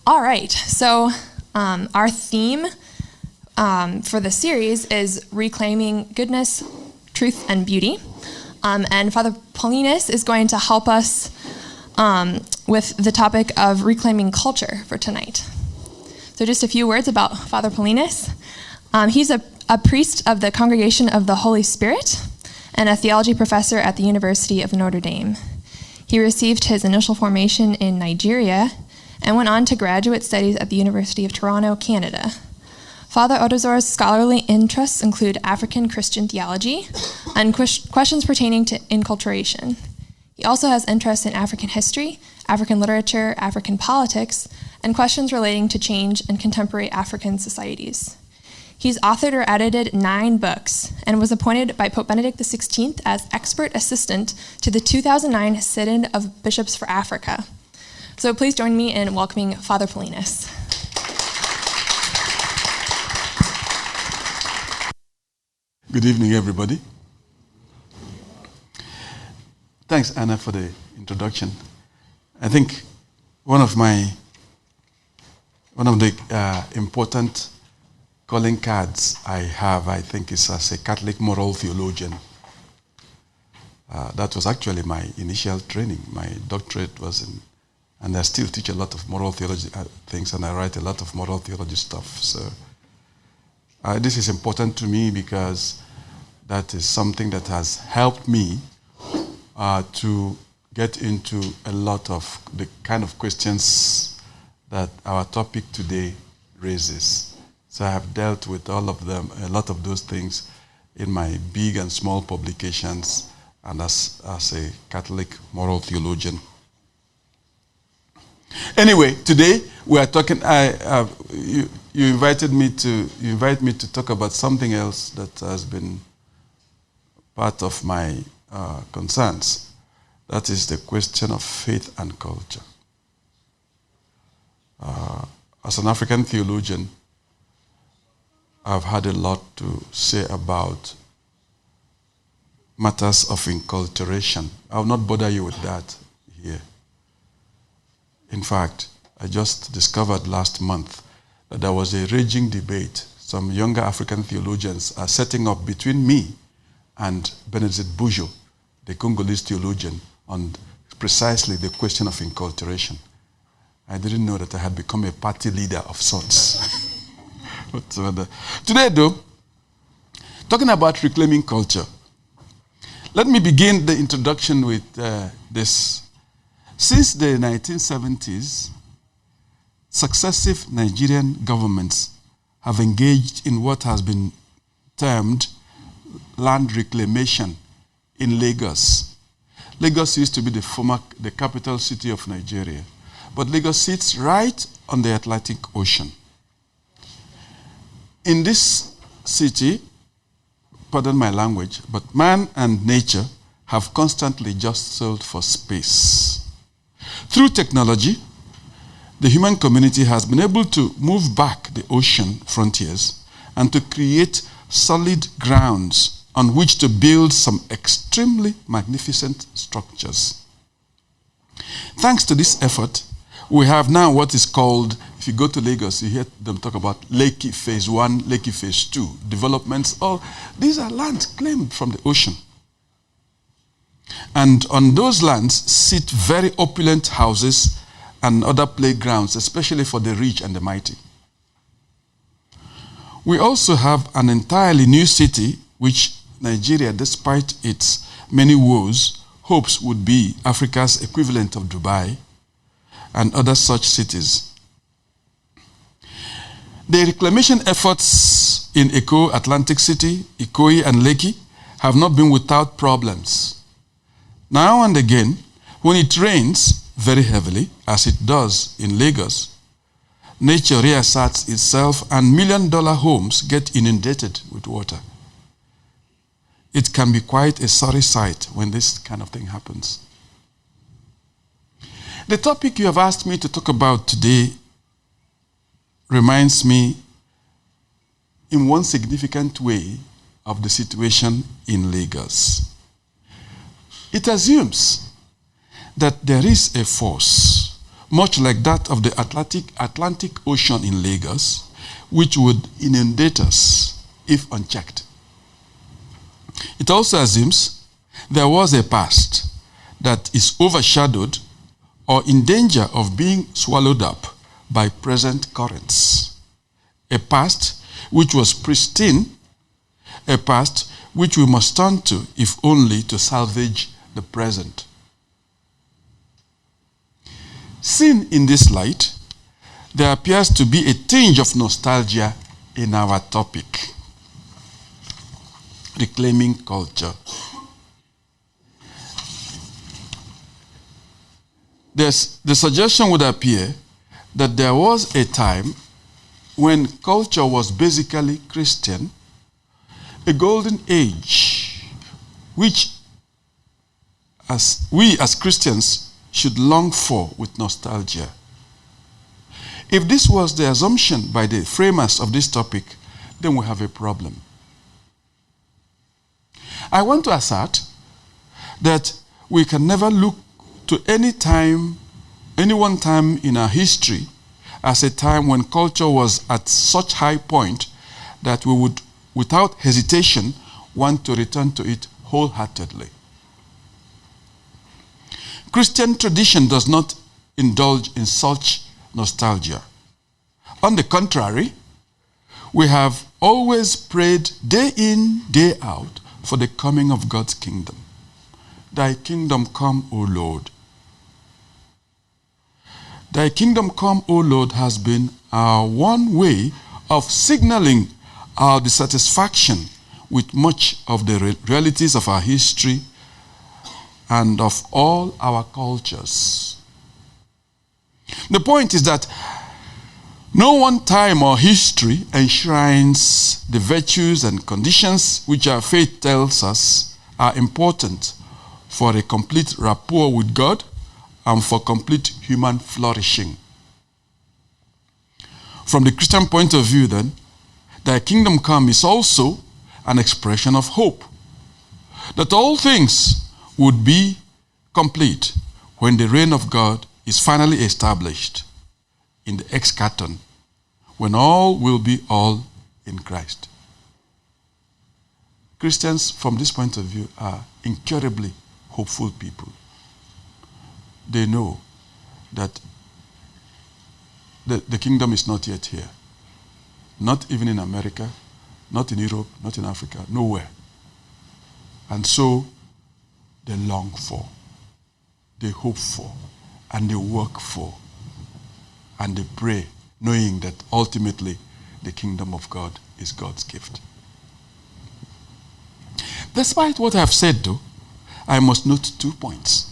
All right, so our theme for the series is Reclaiming Goodness, Truth, and Beauty. And Father Paulinus is going to help us with the topic of reclaiming culture for tonight. So just a few words about Father Paulinus. He's a priest of the Congregation of the Holy Spirit and a theology professor at the University of Notre Dame. He received his initial formation in Nigeria and went on to graduate studies at the University of Toronto, Canada. Father Odozor's scholarly interests include African Christian theology and questions pertaining to inculturation. He also has interests in African history, African literature, African politics, and questions relating to change in contemporary African societies. He's authored or edited 9 books and was appointed by Pope Benedict XVI as expert assistant to the 2009 Synod of Bishops for Africa. So please join me in welcoming Father Paulinus. Good evening, everybody. Thanks, Anna, for the introduction. I think one of the important calling cards I have, I think, is as a Catholic moral theologian. That was actually my initial training. My doctorate was in, and I still teach a lot of moral theology things, and I write a lot of moral theology stuff. So this is important to me because that is something that has helped me to get into a lot of the kind of questions that our topic today raises. So I have dealt with all of them, a lot of those things in my big and small publications and as a Catholic moral theologian. Anyway, today we are talking, you invite me to talk about something else that has been part of my concerns. That is the question of faith and culture. As an African theologian, I've had a lot to say about matters of inculturation. I will not bother you with that here. In fact, I just discovered last month that there was a raging debate. Some younger African theologians are setting up between me and Benedict Bourgeot, the Congolese theologian, on precisely the question of inculturation. I didn't know that I had become a party leader of sorts. Today, though, talking about reclaiming culture, let me begin the introduction with this. Since the 1970s, successive Nigerian governments have engaged in what has been termed land reclamation in Lagos. Lagos used to be the capital city of Nigeria, but Lagos sits right on the Atlantic Ocean. In this city, pardon my language, but man and nature have constantly jostled for space. Through technology, the human community has been able to move back the ocean frontiers and to create solid grounds on which to build some extremely magnificent structures. Thanks to this effort, we have now what is called, if you go to Lagos, you hear them talk about Lekki Phase 1, Lekki Phase 2, developments. All these are lands claimed from the ocean. And on those lands sit very opulent houses and other playgrounds, especially for the rich and the mighty. We also have an entirely new city, which Nigeria, despite its many woes, hopes would be Africa's equivalent of Dubai and other such cities. The reclamation efforts in Eko, Atlantic City, Ikoyi, and Lekki have not been without problems. Now and again, when it rains very heavily, as it does in Lagos, nature reasserts itself and million-dollar homes get inundated with water. It can be quite a sorry sight when this kind of thing happens. The topic you have asked me to talk about today reminds me in one significant way of the situation in Lagos. It assumes that there is a force much like that of the Atlantic Ocean in Lagos, which would inundate us if unchecked. It also assumes there was a past that is overshadowed or in danger of being swallowed up by present currents. A past which was pristine, a past which we must turn to if only to salvage the present. Seen in this light, there appears to be a tinge of nostalgia in our topic, reclaiming culture. The suggestion would appear that there was a time when culture was basically Christian, a golden age, which we as Christians should long for with nostalgia. If this was the assumption by the framers of this topic, then we have a problem. I want to assert that we can never look to any one time in our history as a time when culture was at such high point that we would, without hesitation, want to return to it wholeheartedly. Christian tradition does not indulge in such nostalgia. On the contrary, we have always prayed day in, day out for the coming of God's kingdom. Thy kingdom come, O Lord. Thy kingdom come, O Lord, has been our one way of signaling our dissatisfaction with much of the realities of our history and of all our cultures. The point is that no one time or history enshrines the virtues and conditions which our faith tells us are important for a complete rapport with God and for complete human flourishing. From the Christian point of view, then, thy kingdom come is also an expression of hope that all things would be complete when the reign of God is finally established in the eschaton, when all will be all in Christ. Christians, from this point of view, are incurably hopeful people. They know that the kingdom is not yet here. Not even in America, not in Europe, not in Africa, nowhere. And so they long for, they hope for, and they work for, and they pray, knowing that ultimately the kingdom of God is God's gift. Despite what I have said, though, I must note 2 points.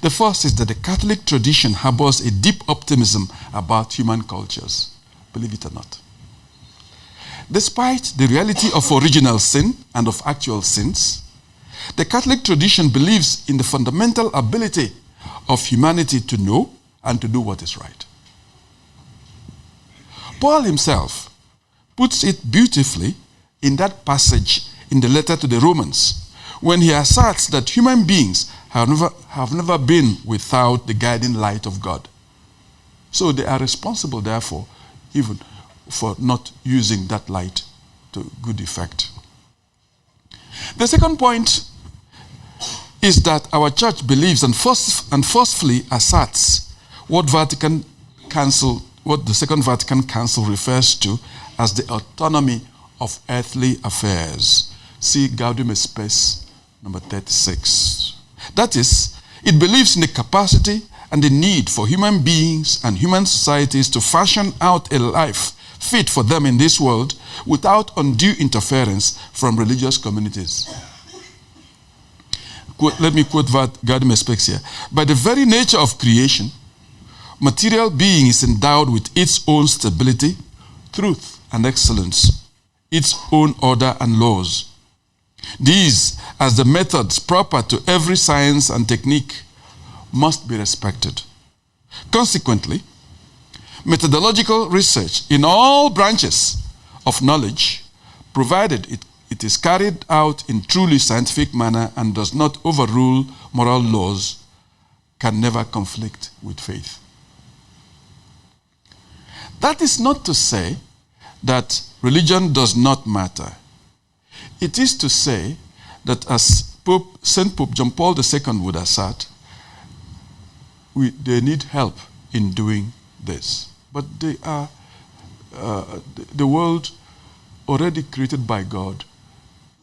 The first is that the Catholic tradition harbors a deep optimism about human cultures, believe it or not. Despite the reality of original sin and of actual sins, the Catholic tradition believes in the fundamental ability of humanity to know and to do what is right. Paul himself puts it beautifully in that passage in the letter to the Romans, when he asserts that human beings have never been without the guiding light of God. So they are responsible, therefore, even for not using that light to good effect. The second point is that our church believes and forcefully asserts what the Second Vatican Council refers to as the autonomy of earthly affairs. See Gaudium et Spes, number 36. That is, it believes in the capacity and the need for human beings and human societies to fashion out a life fit for them in this world without undue interference from religious communities. Let me quote Gaudium et Spes here. By the very nature of creation, material being is endowed with its own stability, truth, and excellence, its own order and laws. These, as the methods proper to every science and technique, must be respected. Consequently, methodological research in all branches of knowledge, provided it is carried out in truly scientific manner and does not overrule moral laws, can never conflict with faith. That is not to say that religion does not matter. It is to say that, as St. Pope John Paul II would assert, they need help in doing this. But they are the world already created by God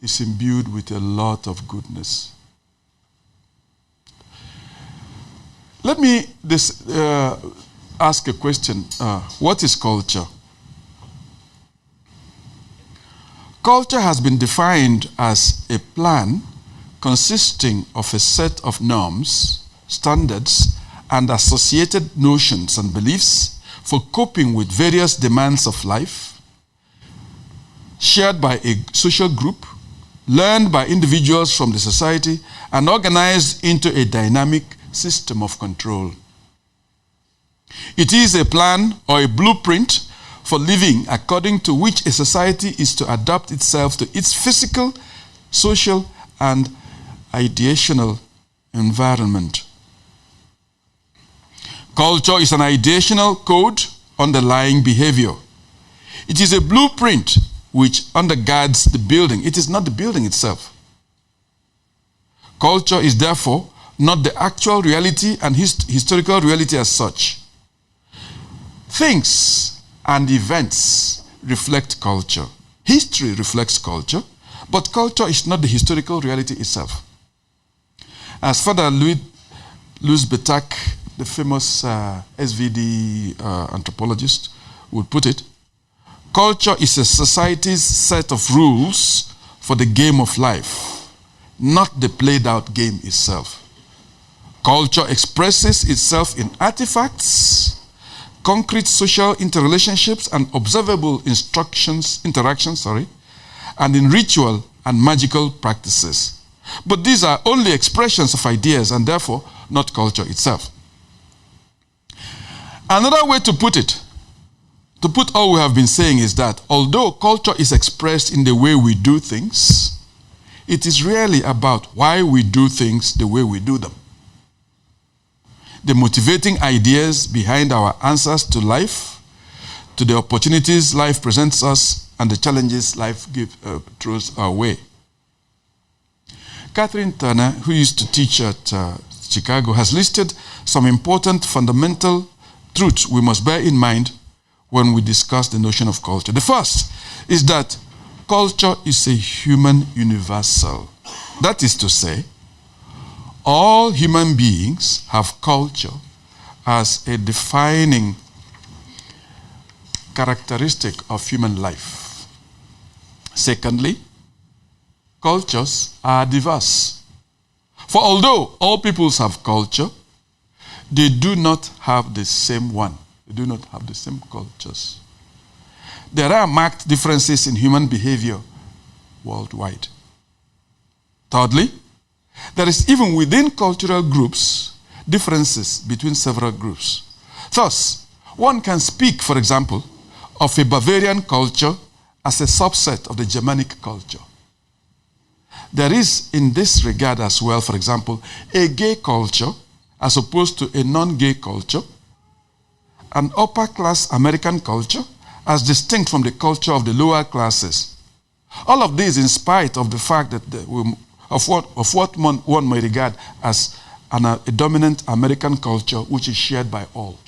is imbued with a lot of goodness. Let me ask a question. What is culture? Culture has been defined as a plan consisting of a set of norms, standards, and associated notions and beliefs for coping with various demands of life, shared by a social group, learned by individuals from the society, and organized into a dynamic system of control. It is a plan or a blueprint for living according to which a society is to adapt itself to its physical, social, and ideational environment. Culture is an ideational code underlying behavior. It is a blueprint which undergirds the building. It is not the building itself. Culture is therefore not the actual reality and historical reality as such. Things and events reflect culture. History reflects culture, but culture is not the historical reality itself. As Father Louis Betak, the famous SVD anthropologist, would put it, culture is a society's set of rules for the game of life, not the played out game itself. Culture expresses itself in artifacts, concrete social interrelationships, and observable interactions, and in ritual and magical practices. But these are only expressions of ideas and therefore not culture itself. Another way to put all we have been saying is that although culture is expressed in the way we do things, it is really about why we do things the way we do them. The motivating ideas behind our answers to life, to the opportunities life presents us, and the challenges life throws our way. Catherine Turner, who used to teach at Chicago, has listed some important fundamental truths we must bear in mind when we discuss the notion of culture. The first is that culture is a human universal. That is to say, all human beings have culture as a defining characteristic of human life. Secondly, cultures are diverse. For although all peoples have culture, they do not have the same one. They do not have the same cultures. There are marked differences in human behavior worldwide. Thirdly, there is even within cultural groups differences between several groups. Thus, one can speak, for example, of a Bavarian culture as a subset of the Germanic culture. There is in this regard as well, for example, a gay culture as opposed to a non-gay culture, an upper-class American culture as distinct from the culture of the lower classes. All of this in spite of the fact that of what one may regard as a dominant American culture which is shared by all.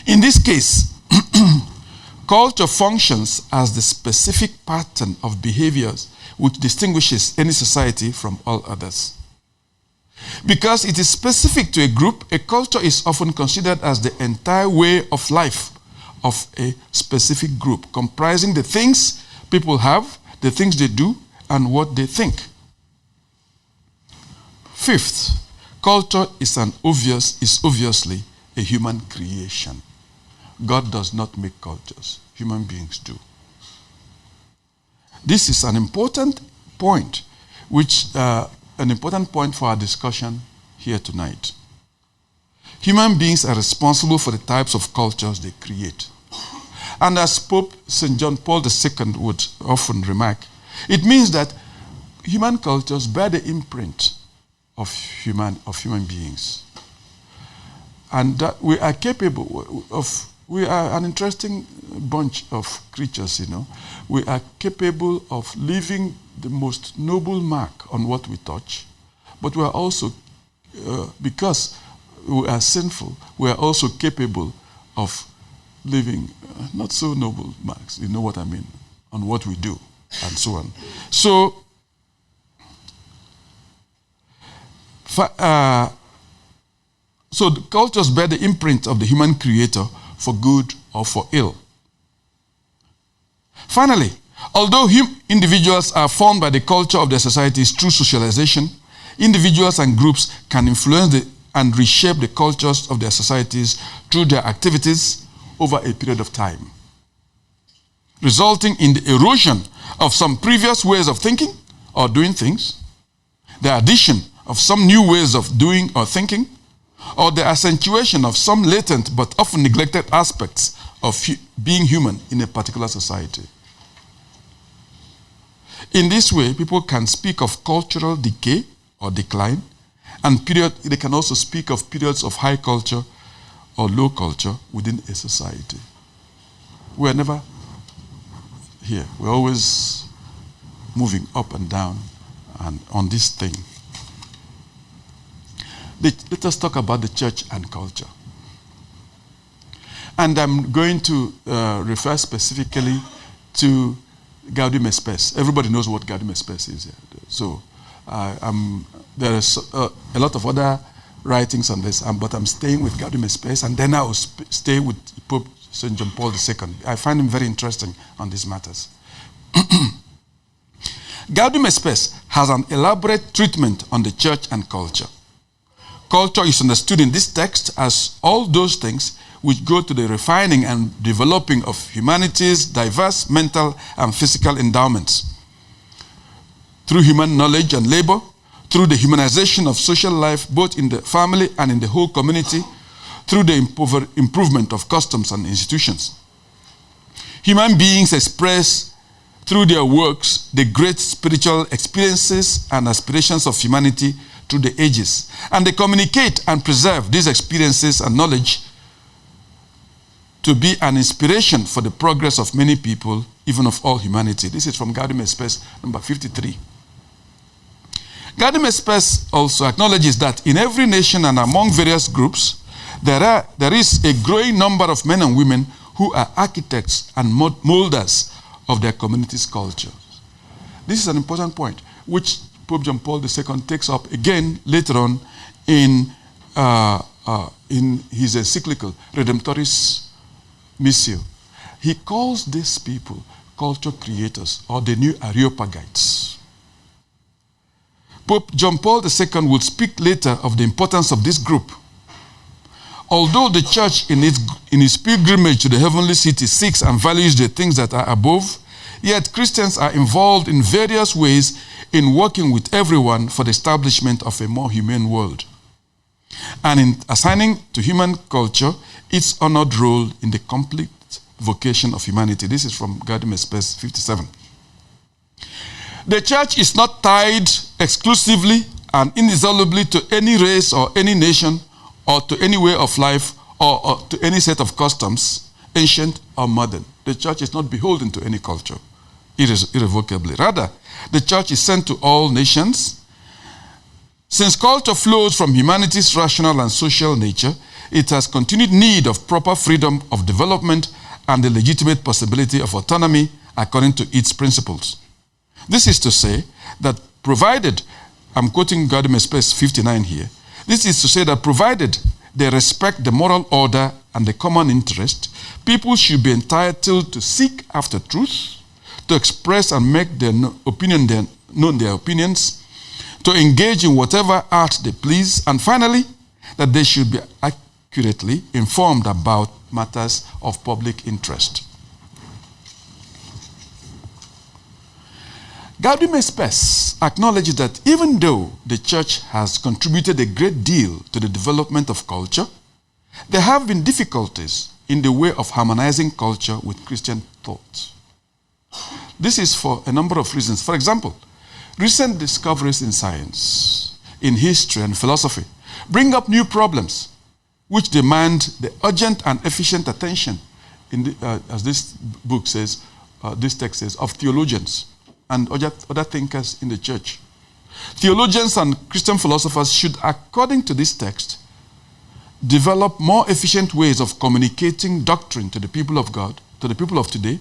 In this case, culture functions as the specific pattern of behaviors which distinguishes any society from all others. Because it is specific to a group, a culture is often considered as the entire way of life of a specific group, comprising the things people have, the things they do, and what they think. Fifth, culture is obviously a human creation. God does not make cultures. Human beings do. This is an important point, an important point for our discussion here tonight. Human beings are responsible for the types of cultures they create. And as Pope St. John Paul II would often remark, it means that human cultures bear the imprint of human beings. And that we are capable of, we are an interesting bunch of creatures, We are capable of leaving the most noble mark on what we touch, but we are also, because we are sinful, we are also capable of leaving not so noble marks, you know what I mean, on what we do, and so on. So the cultures bear the imprint of the human creator for good or for ill. Finally, although individuals are formed by the culture of their societies through socialization, individuals and groups can influence and reshape the cultures of their societies through their activities over a period of time, resulting in the erosion of some previous ways of thinking or doing things, the addition of some new ways of doing or thinking, or the accentuation of some latent but often neglected aspects of being human in a particular society. In this way, people can speak of cultural decay or decline, and they can also speak of periods of high culture or low culture within a society. We're never here. We're always moving up and down and on this thing. Let us talk about the church and culture. And I'm going to refer specifically to Gaudium et Spes. Everybody knows what Gaudium et Spes is. So there is a lot of other writings on this, but I'm staying with Gaudium et Spes, and then I will stay with Pope St. John Paul II. I find him very interesting on these matters. Gaudium et Spes has an elaborate treatment on the church and culture. Culture is understood in this text as all those things which go to the refining and developing of humanity's diverse mental and physical endowments. Through human knowledge and labor, through the humanization of social life, both in the family and in the whole community, through the improvement of customs and institutions. Human beings express through their works the great spiritual experiences and aspirations of humanity through the ages, and they communicate and preserve these experiences and knowledge to be an inspiration for the progress of many people, even of all humanity. This is from Gaudium et Spes, number 53. Gaudium et Spes also acknowledges that in every nation and among various groups, there is a growing number of men and women who are architects and molders of their community's culture. This is an important point, which Pope John Paul II takes up again later on in his encyclical Redemptoris Missio. He calls these people culture creators, or the new Areopagites. Pope John Paul II will speak later of the importance of this group. Although the church in its pilgrimage to the heavenly city seeks and values the things that are above, yet Christians are involved in various ways in working with everyone for the establishment of a more humane world, and in assigning to human culture its honored role in the complete vocation of humanity. This is from Gaudium et Spes 57. The church is not tied exclusively and indissolubly to any race or any nation or to any way of life or to any set of customs, ancient or modern. The church is not beholden to any culture, irrevocably. Rather, the church is sent to all nations. Since culture flows from humanity's rational and social nature, it has continued need of proper freedom of development and the legitimate possibility of autonomy according to its principles. This is to say that provided, I'm quoting Gaudium et Spes 59 here, this is to say that provided they respect the moral order and the common interest, people should be entitled to seek after truth, to express and make their known their opinions, to engage in whatever art they please, and finally, that they should be accurately informed about matters of public interest. Gaudium et Spes acknowledges that even though the church has contributed a great deal to the development of culture, there have been difficulties in the way of harmonizing culture with Christian thought. This is for a number of reasons. For example, recent discoveries in science in history and philosophy bring up new problems which demand the urgent and efficient attention, as this book says, this text says, of theologians and other thinkers in the church. Theologians and Christian philosophers should, according to this text, develop more efficient ways of communicating doctrine to the people of God, to the people of today,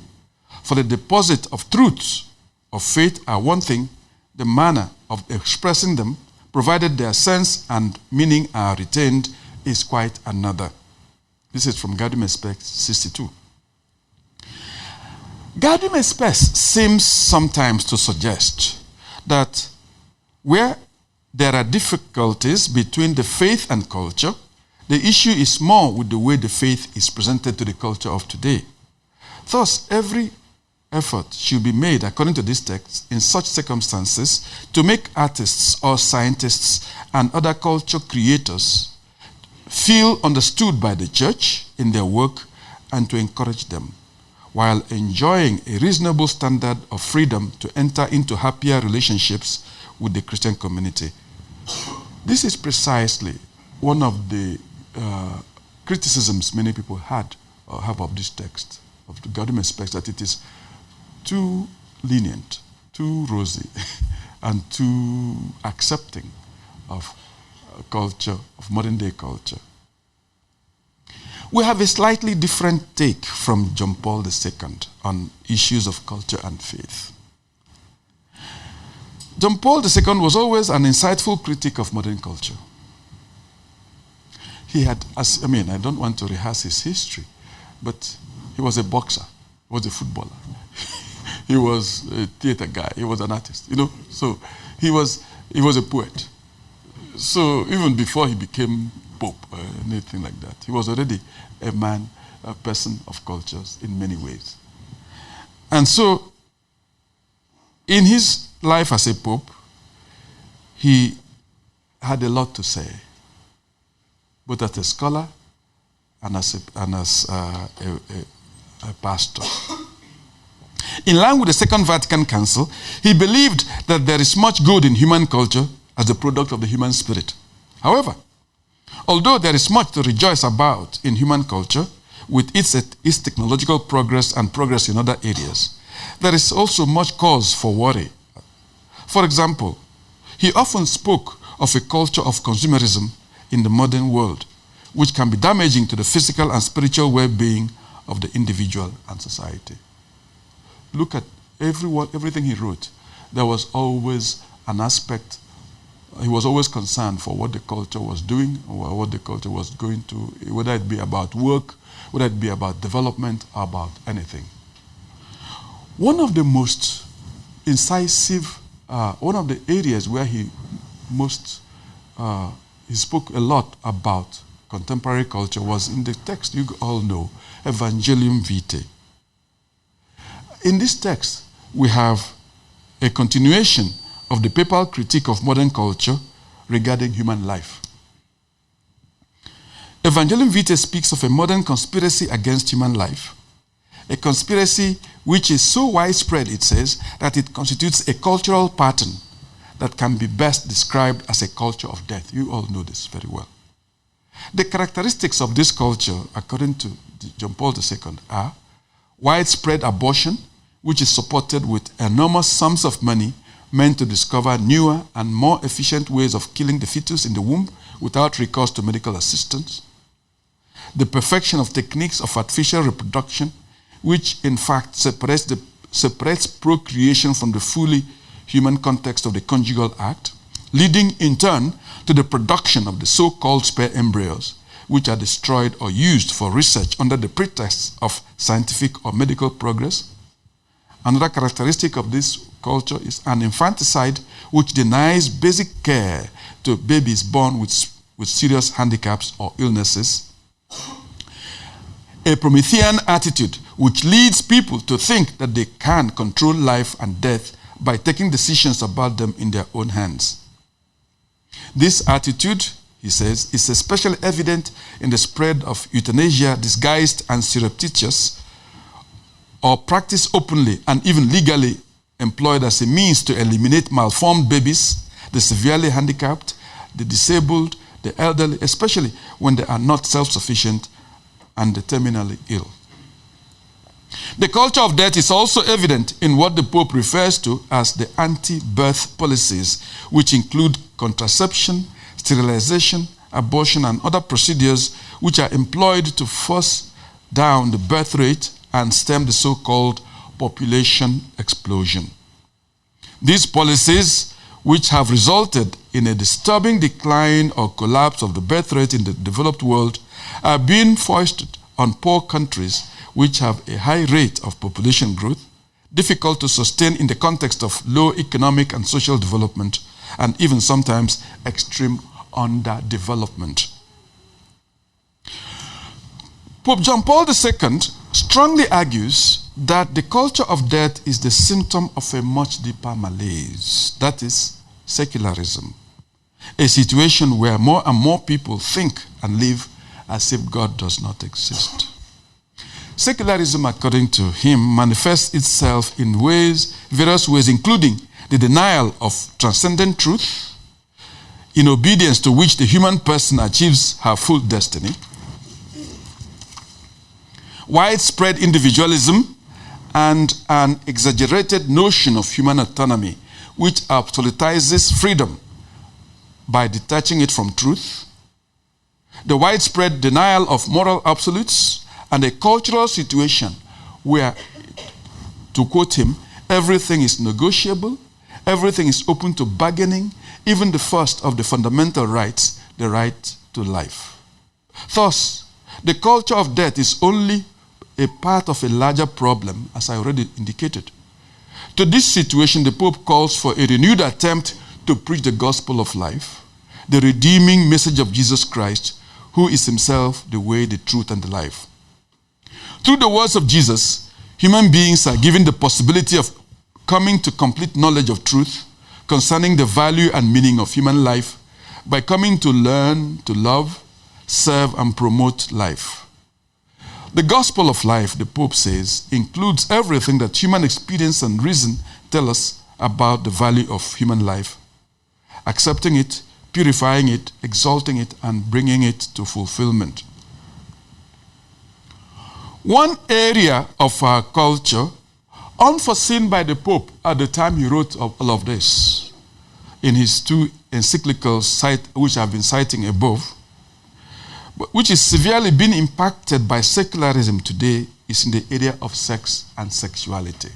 for the deposit of truths of faith are one thing, the manner of expressing them, provided their sense and meaning are retained, is quite another. This is from Gaudium Spes 62. Gaudium Spes seems sometimes to suggest that where there are difficulties between the faith and culture, the issue is more with the way the faith is presented to the culture of today. Thus, every effort should be made, according to this text, in such circumstances, to make artists or scientists and other culture creators feel understood by the church in their work and to encourage them, while enjoying a reasonable standard of freedom to enter into happier relationships with the Christian community. This is precisely one of the criticisms many people had or have of this text, of the Gaudium Spes, that it is too lenient, too rosy, and too accepting of culture, of modern day culture. We have a slightly different take from John Paul II on issues of culture and faith. John Paul II was always an insightful critic of modern culture. He had, I don't want to rehearse his history, but he was a boxer, he was a footballer, he was a theater guy, he was an artist, so he was a poet. So even before he became Pope or anything like that, he was already a man, a person of cultures in many ways. And so in his life as a Pope, he had a lot to say, both as a scholar and as a pastor. In line with the Second Vatican Council, he believed that there is much good in human culture as a product of the human spirit. However, although there is much to rejoice about in human culture, with its technological progress and progress in other areas, there is also much cause for worry. For example, he often spoke of a culture of consumerism in the modern world, which can be damaging to the physical and spiritual well-being of the individual and society. Look at everything he wrote. There was always an aspect. He was always concerned for what the culture was doing or what the culture was going to, whether it be about work, whether it be about development, or about anything. One of the most incisive, one of the areas where he spoke a lot about contemporary culture was in the text you all know, Evangelium Vitae. In this text, we have a continuation of the papal critique of modern culture regarding human life. Evangelium Vitae speaks of a modern conspiracy against human life, a conspiracy which is so widespread, it says, that it constitutes a cultural pattern that can be best described as a culture of death. You all know this very well. The characteristics of this culture, according to John Paul II, are widespread abortion, which is supported with enormous sums of money meant to discover newer and more efficient ways of killing the fetus in the womb without recourse to medical assistance. The perfection of techniques of artificial reproduction, which in fact separates procreation from the fully human context of the conjugal act, leading in turn to the production of the so-called spare embryos, which are destroyed or used for research under the pretext of scientific or medical progress. Another characteristic of this culture is an infanticide which denies basic care to babies born with serious handicaps or illnesses. A Promethean attitude which leads people to think that they can control life and death by taking decisions about them in their own hands. This attitude, he says, is especially evident in the spread of euthanasia disguised and surreptitious, or practiced openly and even legally employed as a means to eliminate malformed babies, the severely handicapped, the disabled, the elderly, especially when they are not self-sufficient and the terminally ill. The culture of death is also evident in what the Pope refers to as the anti-birth policies, which include contraception, sterilization, abortion, and other procedures which are employed to force down the birth rate and stem the so-called population explosion. These policies, which have resulted in a disturbing decline or collapse of the birth rate in the developed world, are being foisted on poor countries which have a high rate of population growth, difficult to sustain in the context of low economic and social development, and even sometimes extreme underdevelopment. Pope John Paul II strongly argues that the culture of death is the symptom of a much deeper malaise, that is, secularism, a situation where more and more people think and live as if God does not exist. Secularism, according to him, manifests itself in various ways, including the denial of transcendent truth, in obedience to which the human person achieves her full destiny, widespread individualism, and an exaggerated notion of human autonomy, which absolutizes freedom by detaching it from truth, the widespread denial of moral absolutes, and a cultural situation where, to quote him, everything is negotiable, everything is open to bargaining, even the first of the fundamental rights, the right to life. Thus, the culture of death is only a part of a larger problem, as I already indicated. To this situation, the Pope calls for a renewed attempt to preach the gospel of life, the redeeming message of Jesus Christ, who is himself the way, the truth, and the life. Through the words of Jesus, human beings are given the possibility of coming to complete knowledge of truth concerning the value and meaning of human life by coming to learn, to love, serve, and promote life. The gospel of life, the Pope says, includes everything that human experience and reason tell us about the value of human life, accepting it, purifying it, exalting it, and bringing it to fulfillment. One area of our culture, unforeseen by the Pope at the time he wrote all of this, in his two encyclicals, which I've been citing above, which is severely being impacted by secularism today, is in the area of sex and sexuality.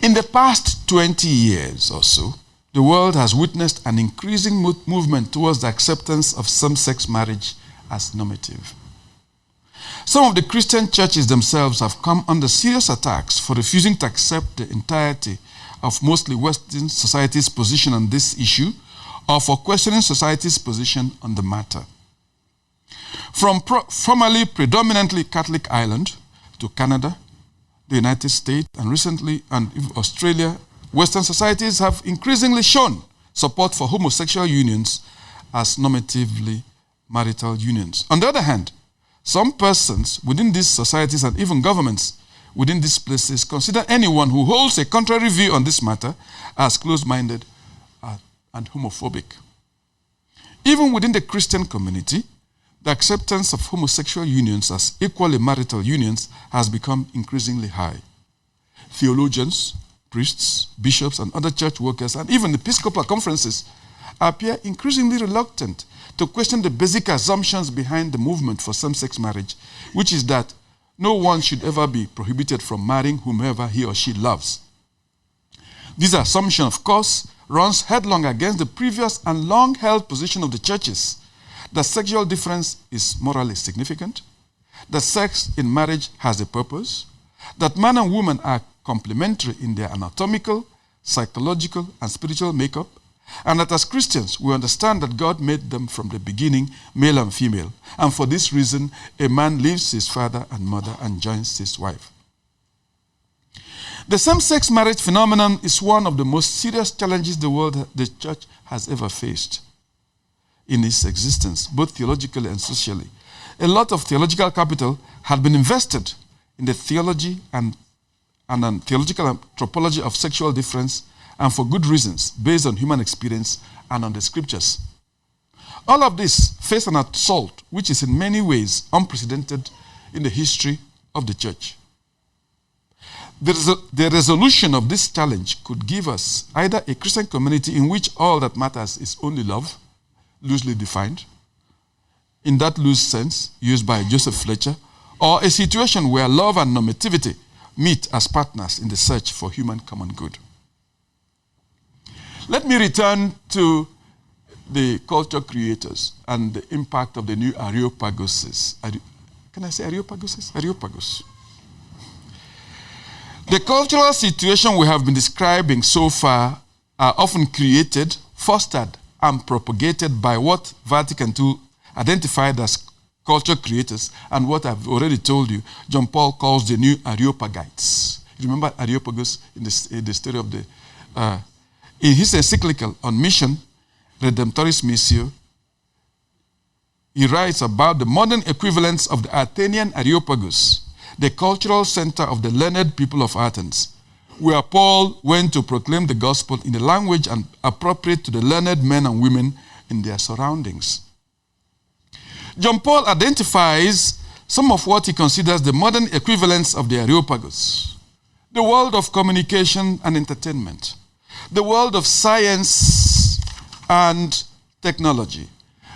In the past 20 years or so, the world has witnessed an increasing movement towards the acceptance of same-sex marriage as normative. Some of the Christian churches themselves have come under serious attacks for refusing to accept the entirety of mostly Western society's position on this issue, or for questioning society's position on the matter. From formerly predominantly Catholic Ireland to Canada, the United States, and recently Australia, Western societies have increasingly shown support for homosexual unions as normatively marital unions. On the other hand, some persons within these societies and even governments within these places consider anyone who holds a contrary view on this matter as closed-minded and homophobic. Even within the Christian community, the acceptance of homosexual unions as equally marital unions has become increasingly high. Theologians, priests, bishops, and other church workers, and even episcopal conferences appear increasingly reluctant to question the basic assumptions behind the movement for same-sex marriage, which is that no one should ever be prohibited from marrying whomever he or she loves. This assumption, of course, runs headlong against the previous and long-held position of the churches that sexual difference is morally significant, that sex in marriage has a purpose, that man and woman are complementary in their anatomical, psychological, and spiritual makeup, and that as Christians we understand that God made them from the beginning male and female, and for this reason a man leaves his father and mother and joins his wife. The same-sex marriage phenomenon is one of the most serious challenges the church has ever faced in its existence, both theologically and socially. A lot of theological capital had been invested in the theology and theological anthropology of sexual difference and for good reasons, based on human experience and on the scriptures. All of this face an assault which is in many ways unprecedented in the history of the church. The resolution of this challenge could give us either a Christian community in which all that matters is only love, loosely defined, in that loose sense used by Joseph Fletcher, or a situation where love and normativity meet as partners in the search for human common good. Let me return to the culture creators and the impact of the new Areopaguses. Can I say Areopaguses? Areopagus. The cultural situation we have been describing so far are often created, fostered, and propagated by what Vatican II identified as culture creators and what I've already told you, John Paul calls the new Areopagites. You remember Areopagus in the story of the... in his encyclical on mission, Redemptoris Missio, he writes about the modern equivalents of the Athenian Areopagus, the cultural center of the learned people of Athens, where Paul went to proclaim the gospel in a language appropriate to the learned men and women in their surroundings. John Paul identifies some of what he considers the modern equivalents of the Areopagus: the world of communication and entertainment, the world of science and technology,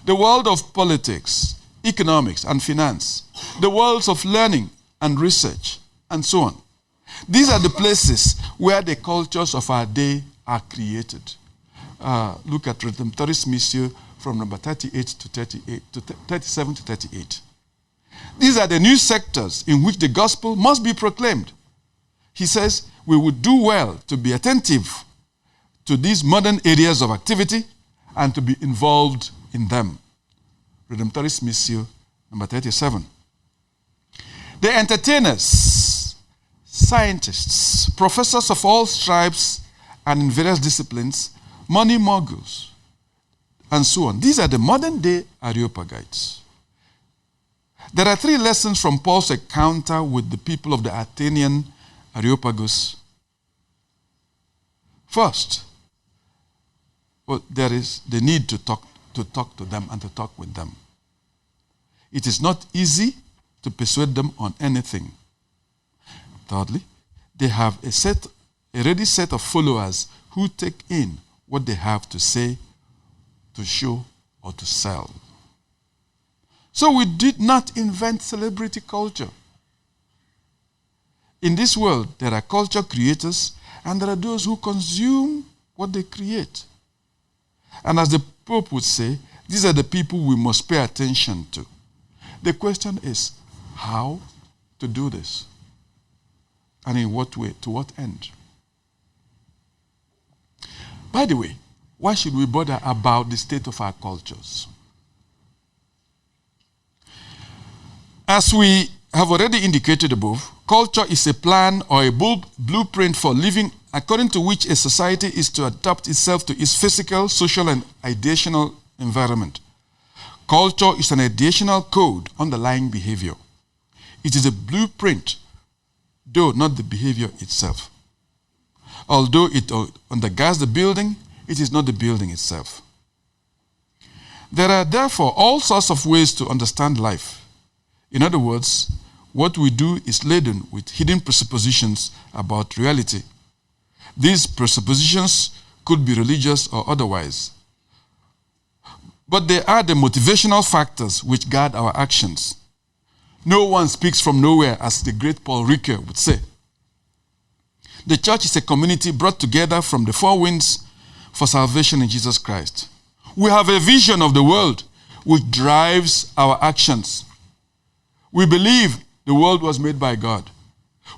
the world of politics, economics and finance, the worlds of learning and research, and so on. These are the places where the cultures of our day are created. Look at Redemptoris Missio from number 38 to 38, to 37 to 38. These are the new sectors in which the gospel must be proclaimed. He says we would do well to be attentive to these modern areas of activity and to be involved in them. Redemptoris Missio, number 37. The entertainers, scientists, professors of all stripes and in various disciplines, money moguls, and so on. These are the modern day Areopagites. There are three lessons from Paul's encounter with the people of the Athenian Areopagus. First, there is the need to talk to them and to talk with them. It is not easy to persuade them on anything. Thirdly, they have a ready set of followers who take in what they have to say, to show, or to sell. So we did not invent celebrity culture. In this world, there are culture creators and there are those who consume what they create. And as the Pope would say, these are the people we must pay attention to. The question is, how to do this? And in what way? To what end? By the way, why should we bother about the state of our cultures? As we have already indicated above, culture is a plan or a blueprint for living according to which a society is to adapt itself to its physical, social, and ideational environment. Culture is an ideational code underlying behavior. It is a blueprint, though not the behavior itself. Although it undergirds the building, it is not the building itself. There are therefore all sorts of ways to understand life. In other words, what we do is laden with hidden presuppositions about reality. These presuppositions could be religious or otherwise. But they are the motivational factors which guide our actions. No one speaks from nowhere, as the great Paul Ricoeur would say. The church is a community brought together from the four winds for salvation in Jesus Christ. We have a vision of the world which drives our actions. We believe the world was made by God.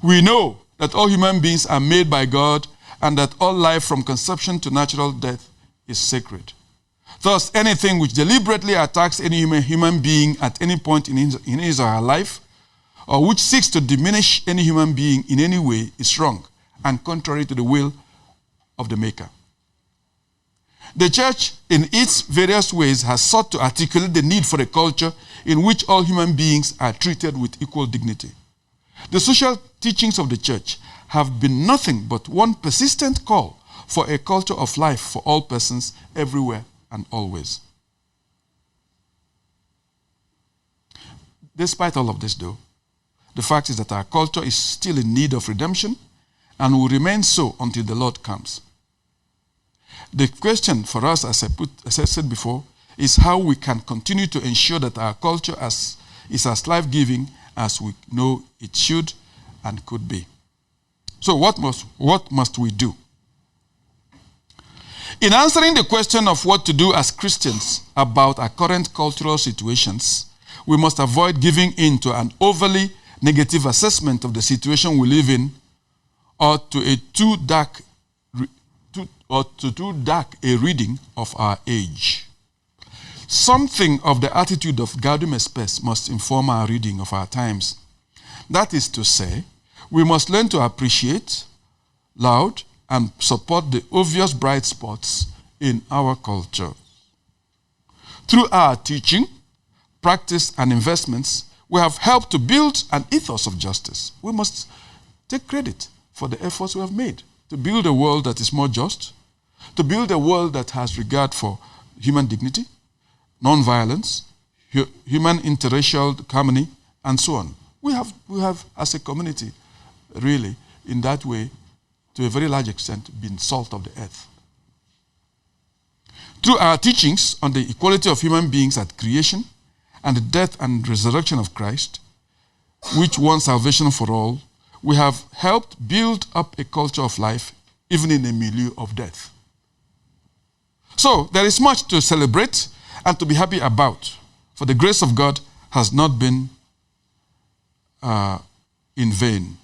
We know that all human beings are made by God and that all life from conception to natural death is sacred. Thus, anything which deliberately attacks any human being at any point in his or her life, or which seeks to diminish any human being in any way, is wrong and contrary to the will of the Maker. The Church, in its various ways, has sought to articulate the need for a culture in which all human beings are treated with equal dignity. The social teachings of the Church have been nothing but one persistent call for a culture of life for all persons, everywhere and always. Despite all of this, though, the fact is that our culture is still in need of redemption and will remain so until the Lord comes. The question for us, as I said before, is how we can continue to ensure that our culture is as life-giving as we know it should and could be. So what must we do? In answering the question of what to do as Christians about our current cultural situations, we must avoid giving in to an overly negative assessment of the situation we live in, or to too dark a reading of our age. Something of the attitude of Gaudium et Spes must inform our reading of our times. That is to say, we must learn to appreciate, laud, and support the obvious bright spots in our culture. Through our teaching, practice, and investments, we have helped to build an ethos of justice. We must take credit for the efforts we have made to build a world that is more just, to build a world that has regard for human dignity, non-violence, human interracial harmony, and so on. We have, as a community, really, in that way, to a very large extent, been salt of the earth. Through our teachings on the equality of human beings at creation and the death and resurrection of Christ, which won salvation for all, we have helped build up a culture of life, even in a milieu of death. So, there is much to celebrate and to be happy about, for the grace of God has not been in vain.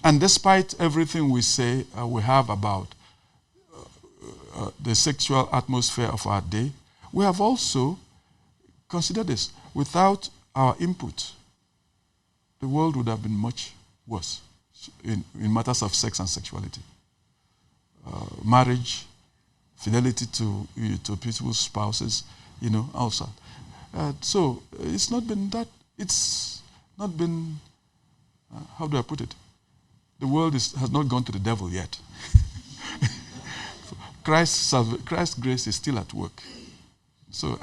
And despite everything we say we have about the sexual atmosphere of our day, we have also considered this. Without our input, the world would have been much worse in matters of sex and sexuality. Marriage, fidelity to peaceful spouses, also. So it's not been how do I put it? The world has not gone to the devil yet. Christ's grace is still at work. So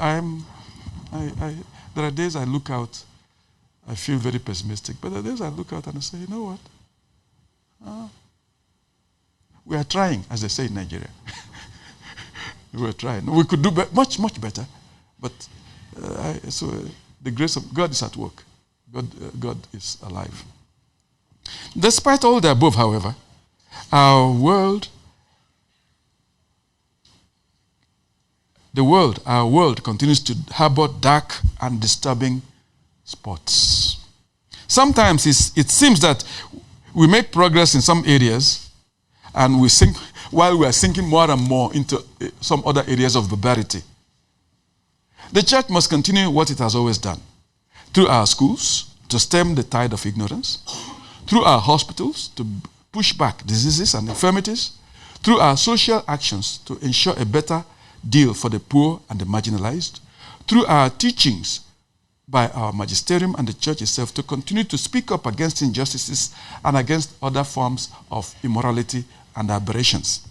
there are days I look out, I feel very pessimistic, but there are days I look out and I say, you know what? We are trying, as they say in Nigeria. We are trying. We could do much, much better, but the grace of God is at work. God is alive. Despite all the above, however, our world continues to harbor dark and disturbing spots. Sometimes it seems that we make progress in some areas and we sink while we are sinking more and more into some other areas of barbarity. The church must continue what it has always done. Through our schools, to stem the tide of ignorance. Through our hospitals, to push back diseases and infirmities. Through our social actions, to ensure a better deal for the poor and the marginalized. Through our teachings by our magisterium and the church itself, to continue to speak up against injustices and against other forms of immorality and aberrations.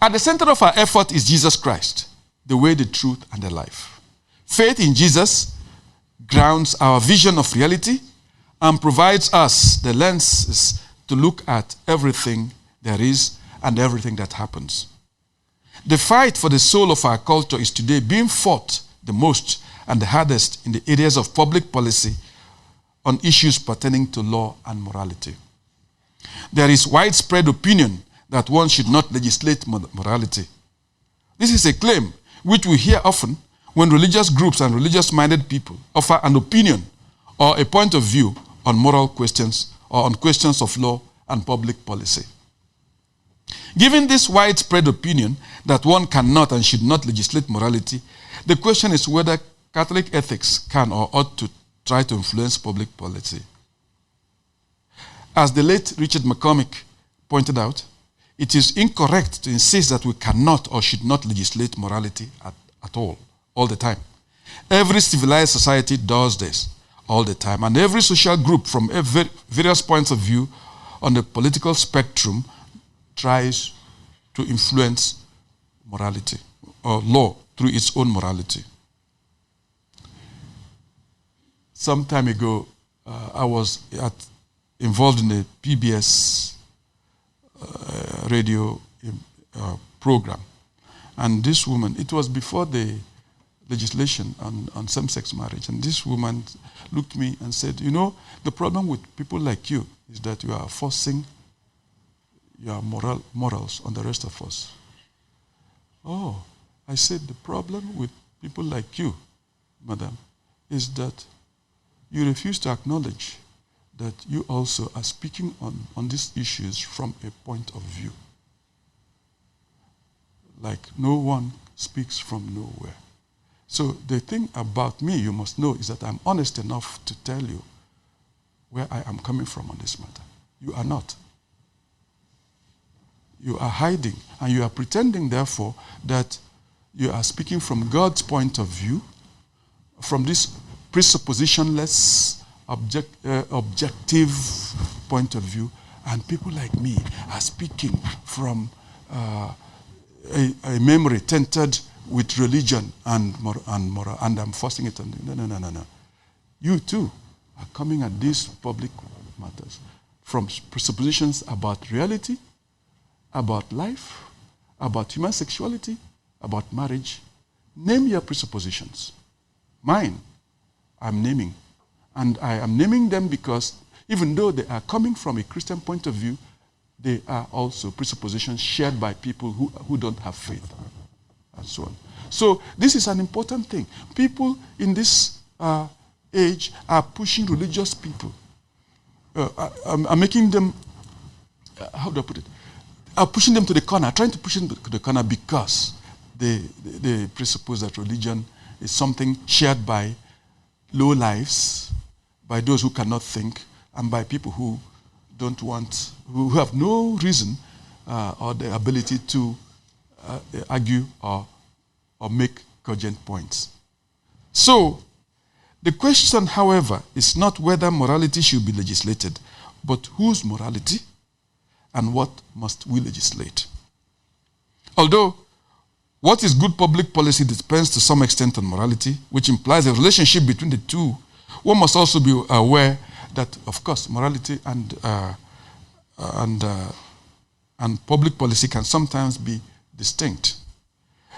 At the center of our effort is Jesus Christ, the way, the truth, and the life. Faith in Jesus grounds our vision of reality and provides us the lenses to look at everything there is and everything that happens. The fight for the soul of our culture is today being fought the most and the hardest in the areas of public policy on issues pertaining to law and morality. There is widespread opinion that one should not legislate morality. This is a claim which we hear often when religious groups and religious-minded people offer an opinion or a point of view on moral questions or on questions of law and public policy. Given this widespread opinion that one cannot and should not legislate morality, the question is whether Catholic ethics can or ought to try to influence public policy. As the late Richard McCormick pointed out, it is incorrect to insist that we cannot or should not legislate morality at all the time. Every civilized society does this all the time, and every social group from various points of view on the political spectrum tries to influence morality or law through its own morality. Some time ago, I was involved in a PBS radio program. And this woman, it was before the legislation on same-sex marriage, and this woman looked at me and said, you know, the problem with people like you is that you are forcing your morals on the rest of us. Oh, I said, the problem with people like you, madam, is that you refuse to acknowledge that you also are speaking on these issues from a point of view. Like no one speaks from nowhere. So the thing about me you must know is that I'm honest enough to tell you where I am coming from on this matter. You are not. You are hiding, and you are pretending, therefore, that you are speaking from God's point of view, from this presuppositionless, objective point of view, and people like me are speaking from a memory tainted with religion and moral, and I'm forcing it on you. No. You too are coming at these public matters from presuppositions about reality, about life, about human sexuality, about marriage. Name your presuppositions. Mine, I'm naming. And I am naming them because even though they are coming from a Christian point of view, they are also presuppositions shared by people who don't have faith, and so on. So this is an important thing. People in this age are pushing religious people. I'm making them, how do I put it? Are pushing them to the corner, trying to push them to the corner because they presuppose that religion is something shared by low lives, by those who cannot think, and by people who who have no reason or the ability to argue or make cogent points. So, the question, however, is not whether morality should be legislated, but whose morality and what must we legislate. Although, what is good public policy depends to some extent on morality, which implies a relationship between the two, one must also be aware that, of course, morality and public policy can sometimes be distinct.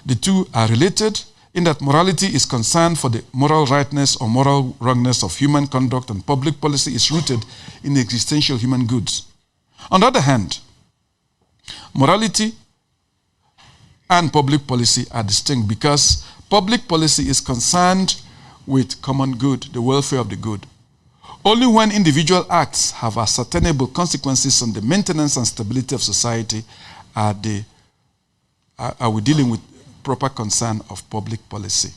The two are related in that morality is concerned for the moral rightness or moral wrongness of human conduct, and public policy is rooted in existential human goods. On the other hand, morality and public policy are distinct because public policy is concerned with common good, the welfare of the good. Only when individual acts have ascertainable consequences on the maintenance and stability of society are we dealing with proper concern of public policy.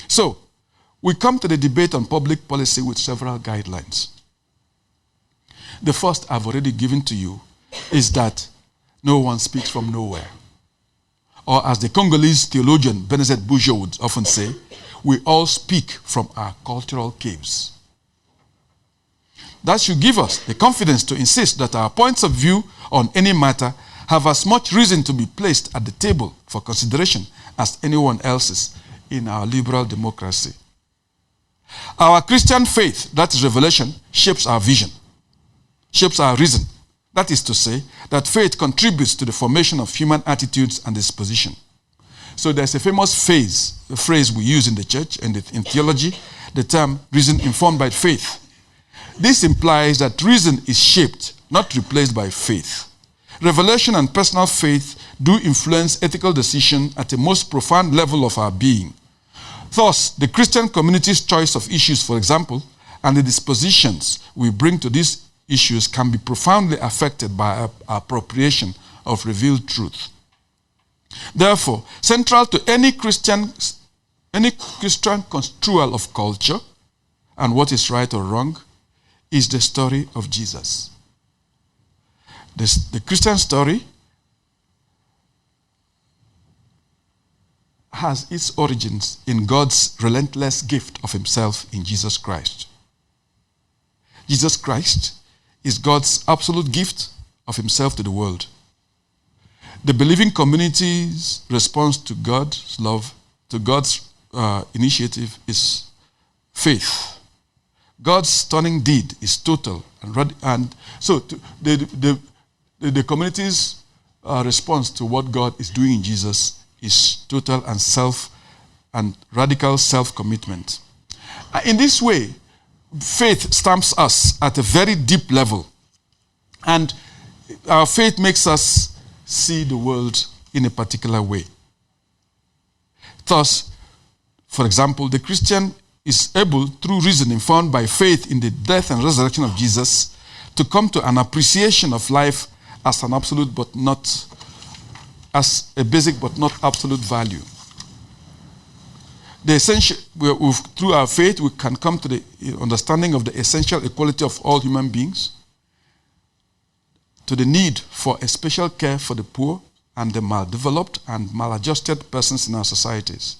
So, we come to the debate on public policy with several guidelines. The first I've already given to you is that no one speaks from nowhere. Or as the Congolese theologian Benedict XVI would often say, we all speak from our cultural caves. That should give us the confidence to insist that our points of view on any matter have as much reason to be placed at the table for consideration as anyone else's in our liberal democracy. Our Christian faith, that is revelation, shapes our vision, shapes our reason. That is to say, that faith contributes to the formation of human attitudes and disposition. So there's a famous phrase we use in the church and in theology, the term reason informed by faith. This implies that reason is shaped, not replaced by faith. Revelation and personal faith do influence ethical decision at the most profound level of our being. Thus, the Christian community's choice of issues, for example, and the dispositions we bring to these issues can be profoundly affected by our appropriation of revealed truth. Therefore, central to any Christian construal of culture and what is right or wrong is the story of Jesus. The Christian story has its origins in God's relentless gift of himself in Jesus Christ. Jesus Christ is God's absolute gift of himself to the world. The believing community's response to God's love, to God's initiative is faith. God's stunning deed is total and so the community's response to what God is doing in Jesus is total and radical self-commitment. In this way, faith stamps us at a very deep level, and our faith makes us see the world in a particular way. Thus, for example, the Christian is able, through reasoning found by faith in the death and resurrection of Jesus, to come to an appreciation of life as an absolute but not, as a basic but not absolute value. The essential, through our faith, we can come to the understanding of the essential equality of all human beings, to the need for a special care for the poor and the maldeveloped and maladjusted persons in our societies.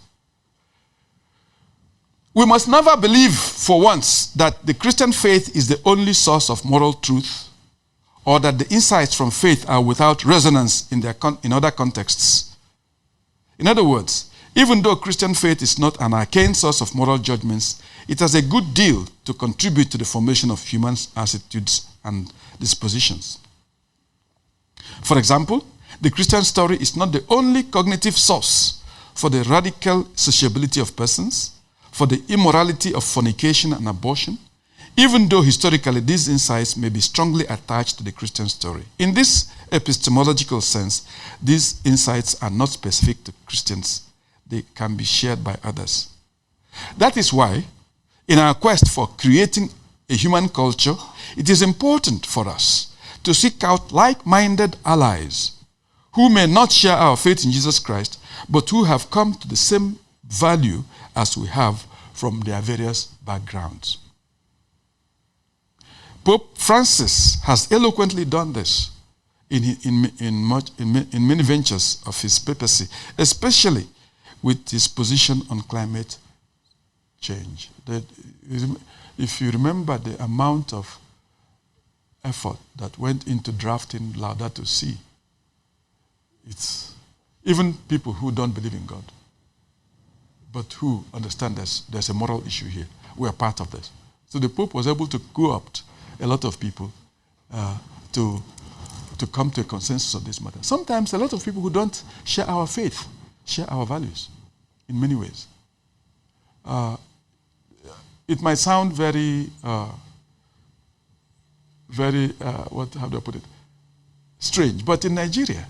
We must never believe for once that the Christian faith is the only source of moral truth, or that the insights from faith are without resonance in other contexts. In other words, even though Christian faith is not an arcane source of moral judgments, it has a good deal to contribute to the formation of human attitudes and dispositions. For example, the Christian story is not the only cognitive source for the radical sociability of persons, for the immorality of fornication and abortion, even though historically these insights may be strongly attached to the Christian story. In this epistemological sense, these insights are not specific to Christians. They can be shared by others. That is why, in our quest for creating a human culture, it is important for us to seek out like-minded allies who may not share our faith in Jesus Christ, but who have come to the same value as we have from their various backgrounds. Pope Francis has eloquently done this in many ventures of his papacy, especially with his position on climate change. If you remember the amount of effort that went into drafting Laudato Si, it's even people who don't believe in God, but who understand there's a moral issue here. We are part of this. So the Pope was able to co-opt a lot of people to come to a consensus on this matter. Sometimes a lot of people who don't share our faith share our values in many ways. It might sound very, how do I put it? Strange, but in Nigeria,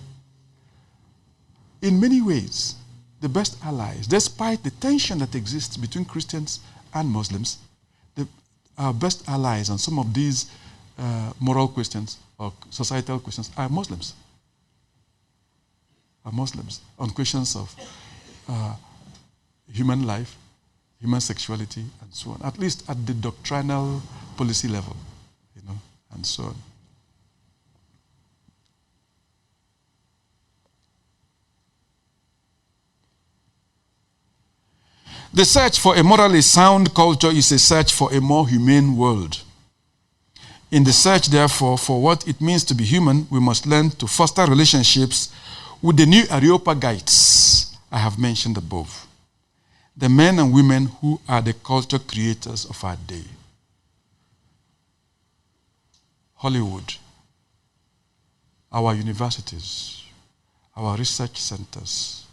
in many ways, the best allies, despite the tension that exists between Christians and Muslims, our best allies on some of these moral questions or societal questions are Muslims. Are Muslims on questions of human life, human sexuality, and so on. At least at the doctrinal policy level, and so on. The search for a morally sound culture is a search for a more humane world. In the search, therefore, for what it means to be human, we must learn to foster relationships with the new Areopagites I have mentioned above, the men and women who are the culture creators of our day. Hollywood, our universities, our research centers,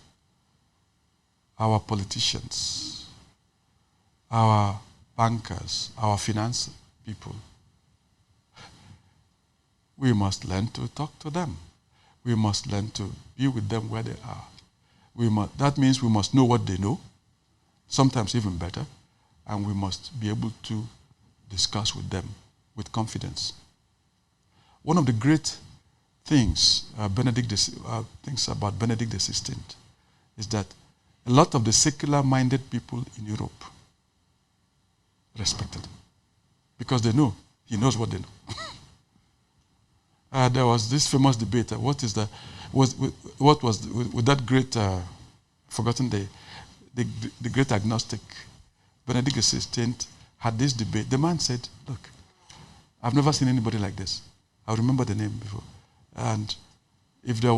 our politicians, our bankers, our finance people. We must learn to talk to them. We must learn to be with them where they are. That means we must know what they know, sometimes even better, and we must be able to discuss with them with confidence. One of the great things about Benedict XVI is that a lot of the secular-minded people in Europe respected him because they know he knows what they know. There was this famous debate. What was with that great forgotten the great agnostic Benedict XVI had this debate. The man said, "Look, I've never seen anybody like this. I remember the name before, and if I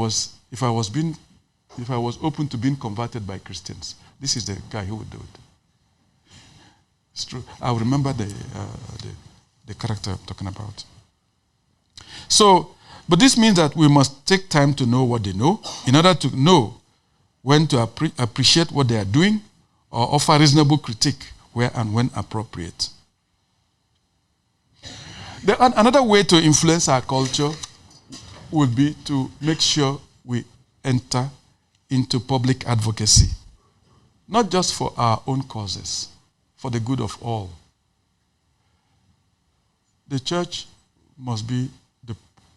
was open to being converted by Christians, this is the guy who would do it. It's true. I remember the character I'm talking about. So, but this means that we must take time to know what they know in order to know when to appreciate what they are doing or offer reasonable critique where and when appropriate. Another way to influence our culture would be to make sure we enter into public advocacy, not just for our own causes, for the good of all. The church must be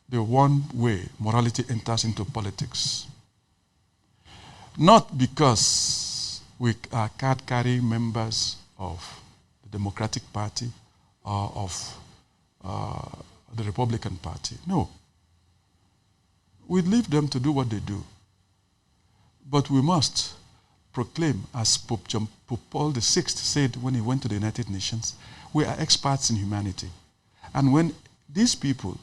the one way morality enters into politics. Not because we are card-carrying members of the Democratic Party or of the Republican Party. No. We leave them to do what they do. But we must proclaim, as Pope Paul VI said when he went to the United Nations, we are experts in humanity. And when these people,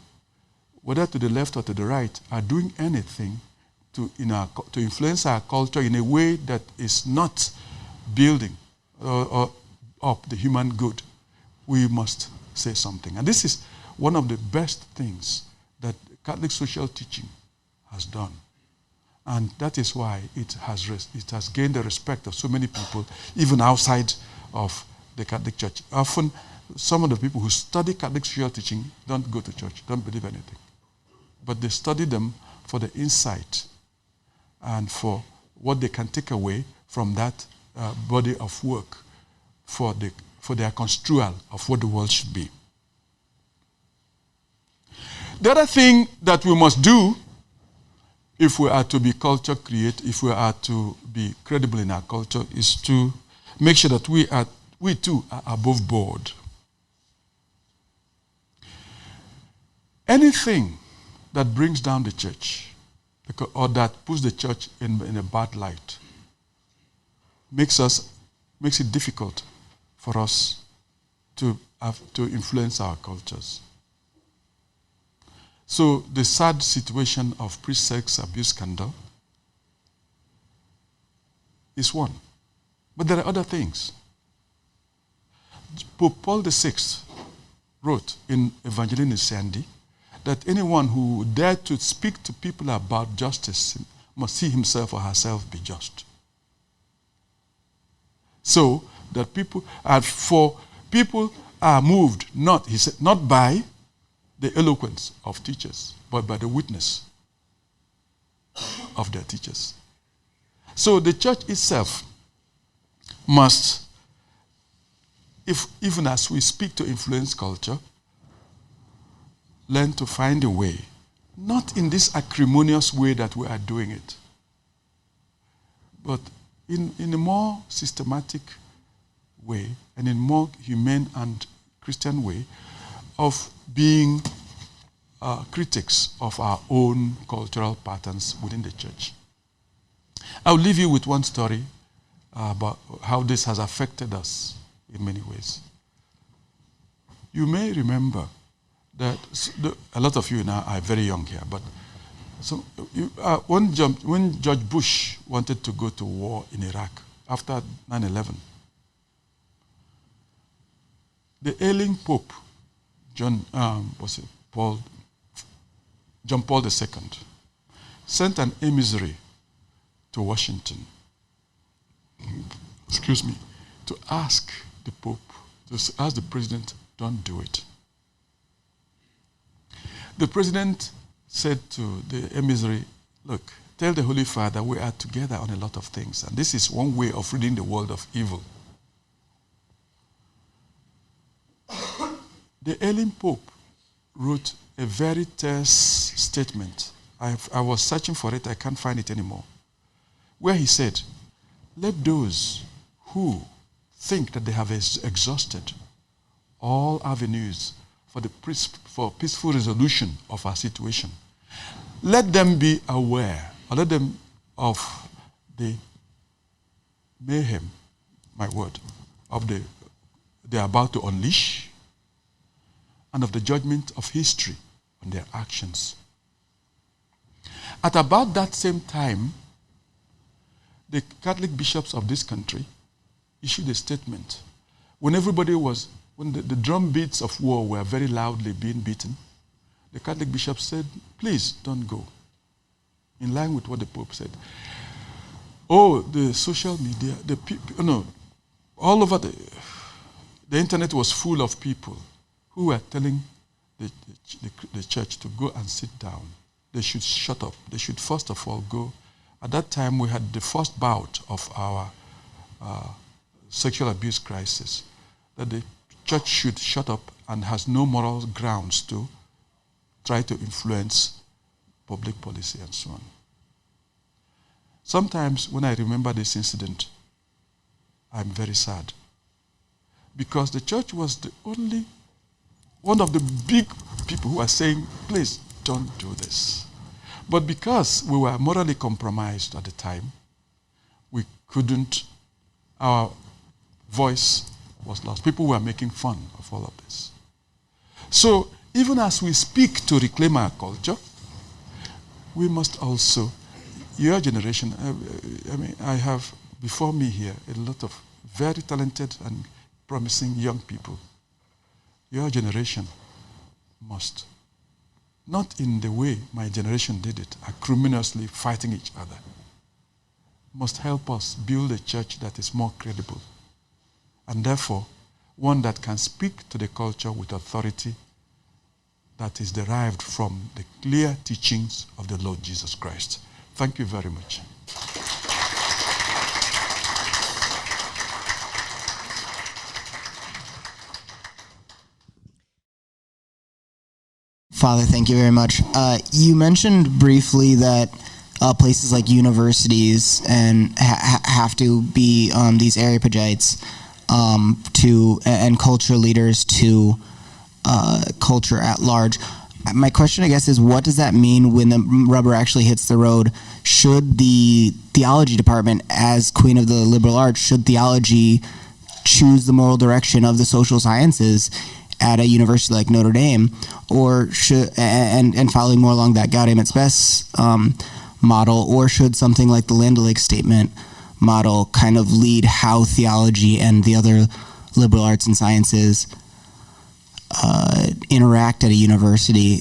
whether to the left or to the right, are doing anything to influence our culture in a way that is not building or up the human good, we must say something. And this is one of the best things that Catholic social teaching has done. And that is why it has gained the respect of so many people, even outside of the Catholic Church. Often, some of the people who study Catholic social teaching don't go to church, don't believe anything. But they study them for the insight and for what they can take away from that body of work for their construal of what the world should be. The other thing that we must do if we are to be culture creative, if we are to be credible in our culture, is to make sure that we too are above board. Anything that brings down the church or that puts the church in a bad light makes it difficult for us to influence our cultures. So the sad situation of priest-sex abuse scandal is one. But there are other things. Pope Paul VI wrote in Evangelii Nunciandi that anyone who dared to speak to people about justice must see himself or herself be just. So that people are moved not by the eloquence of teachers, but by the witness of their teachers. So the church itself must, even as we speak to influence culture, learn to find a way, not in this acrimonious way that we are doing it, but in a more systematic way and in more humane and Christian way of being critics of our own cultural patterns within the church. I'll leave you with one story about how this has affected us in many ways. You may remember that a lot of you now are very young here, but when George Bush wanted to go to war in Iraq after 9/11, the ailing Pope, John Paul II, sent an emissary to Washington, to ask the Pope, to ask the President, don't do it. The President said to the emissary, look, tell the Holy Father we are together on a lot of things, and this is one way of ridding the world of evil. The ailing Pope wrote a very terse statement. I was searching for it, I can't find it anymore, where he said, let those who think that they have exhausted all avenues for peaceful resolution of our situation, let them be aware, or let them of the mayhem, of they are about to unleash, and of the judgment of history on their actions. At about that same time, the Catholic bishops of this country issued a statement. When the drum beats of war were very loudly being beaten, the Catholic bishops said, please don't go. In line with what the Pope said. Oh, the social media, all over the internet was full of people who were telling the church to go and sit down. They should shut up. They should first of all go. At that time, we had the first bout of our sexual abuse crisis, that the church should shut up and has no moral grounds to try to influence public policy and so on. Sometimes when I remember this incident, I'm very sad, because the church was the only one of the big people who are saying, please don't do this. But because we were morally compromised at the time, we couldn't, our voice was lost. People were making fun of all of this. So even as we speak to reclaim our culture, we must also, your generation, I have before me here a lot of very talented and promising young people. Your generation must, not in the way my generation did it, acrimoniously fighting each other, must help us build a church that is more credible, and therefore one that can speak to the culture with authority that is derived from the clear teachings of the Lord Jesus Christ. Thank you very much. Father, thank you very much. You mentioned briefly that places like universities and have to be these areopagites and culture leaders to culture at large. My question, I guess, is what does that mean when the rubber actually hits the road? Should the theology department, as queen of the liberal arts, should theology choose the moral direction of the social sciences at a university like Notre Dame, or should and following more along that Gaudium et Spes model, or should something like the Land O'Lakes Statement model kind of lead how theology and the other liberal arts and sciences interact at a university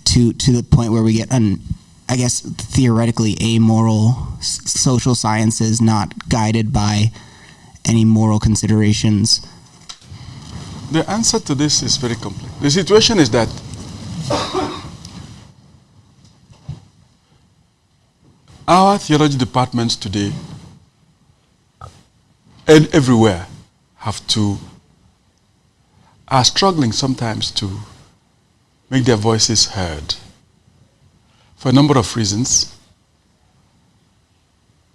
to the point where we get I guess theoretically amoral social sciences not guided by any moral considerations? The answer to this is very complex. The situation is that our theology departments today and everywhere are struggling sometimes to make their voices heard for a number of reasons.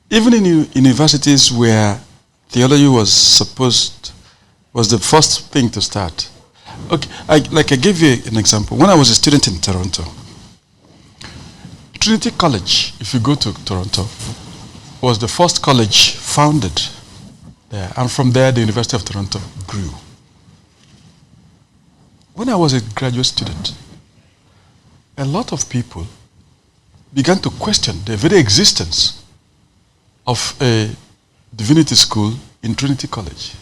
Even in universities where theology was the first thing to start. Okay, I gave you an example. When I was a student in Toronto, Trinity College, if you go to Toronto, was the first college founded there. And from there, the University of Toronto grew. When I was a graduate student, a lot of people began to question the very existence of a divinity school in Trinity College.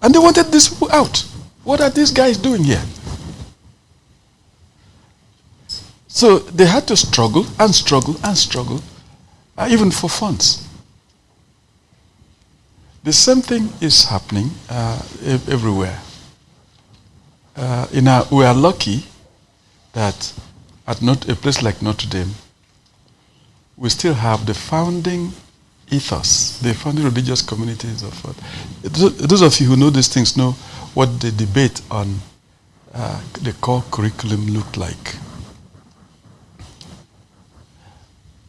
And they wanted these people out. What are these guys doing here? So they had to struggle and struggle and struggle, even for funds. The same thing is happening everywhere. We are lucky that at a place like Notre Dame, we still have the founding ethos, the founding religious communities of those of you who know these things know what the debate on the core curriculum looked like.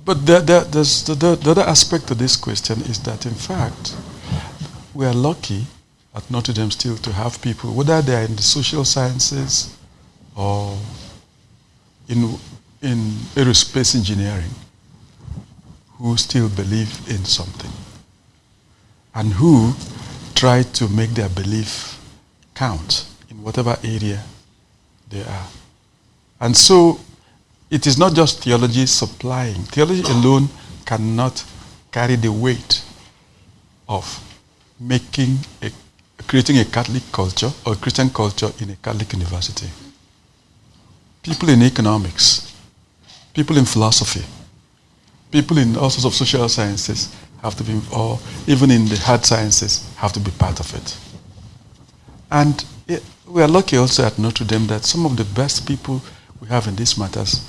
But the other aspect to this question is that, in fact, we are lucky at Notre Dame still to have people, whether they are in the social sciences or in aerospace engineering, who still believe in something and who try to make their belief count in whatever area they are. And so it is not just theology supplying. Theology alone cannot carry the weight of creating a Catholic culture or Christian culture in a Catholic university. People in economics, people in philosophy, people in all sorts of social sciences have to be, or even in the hard sciences, have to be part of it. And we are lucky also at Notre Dame that some of the best people we have in these matters,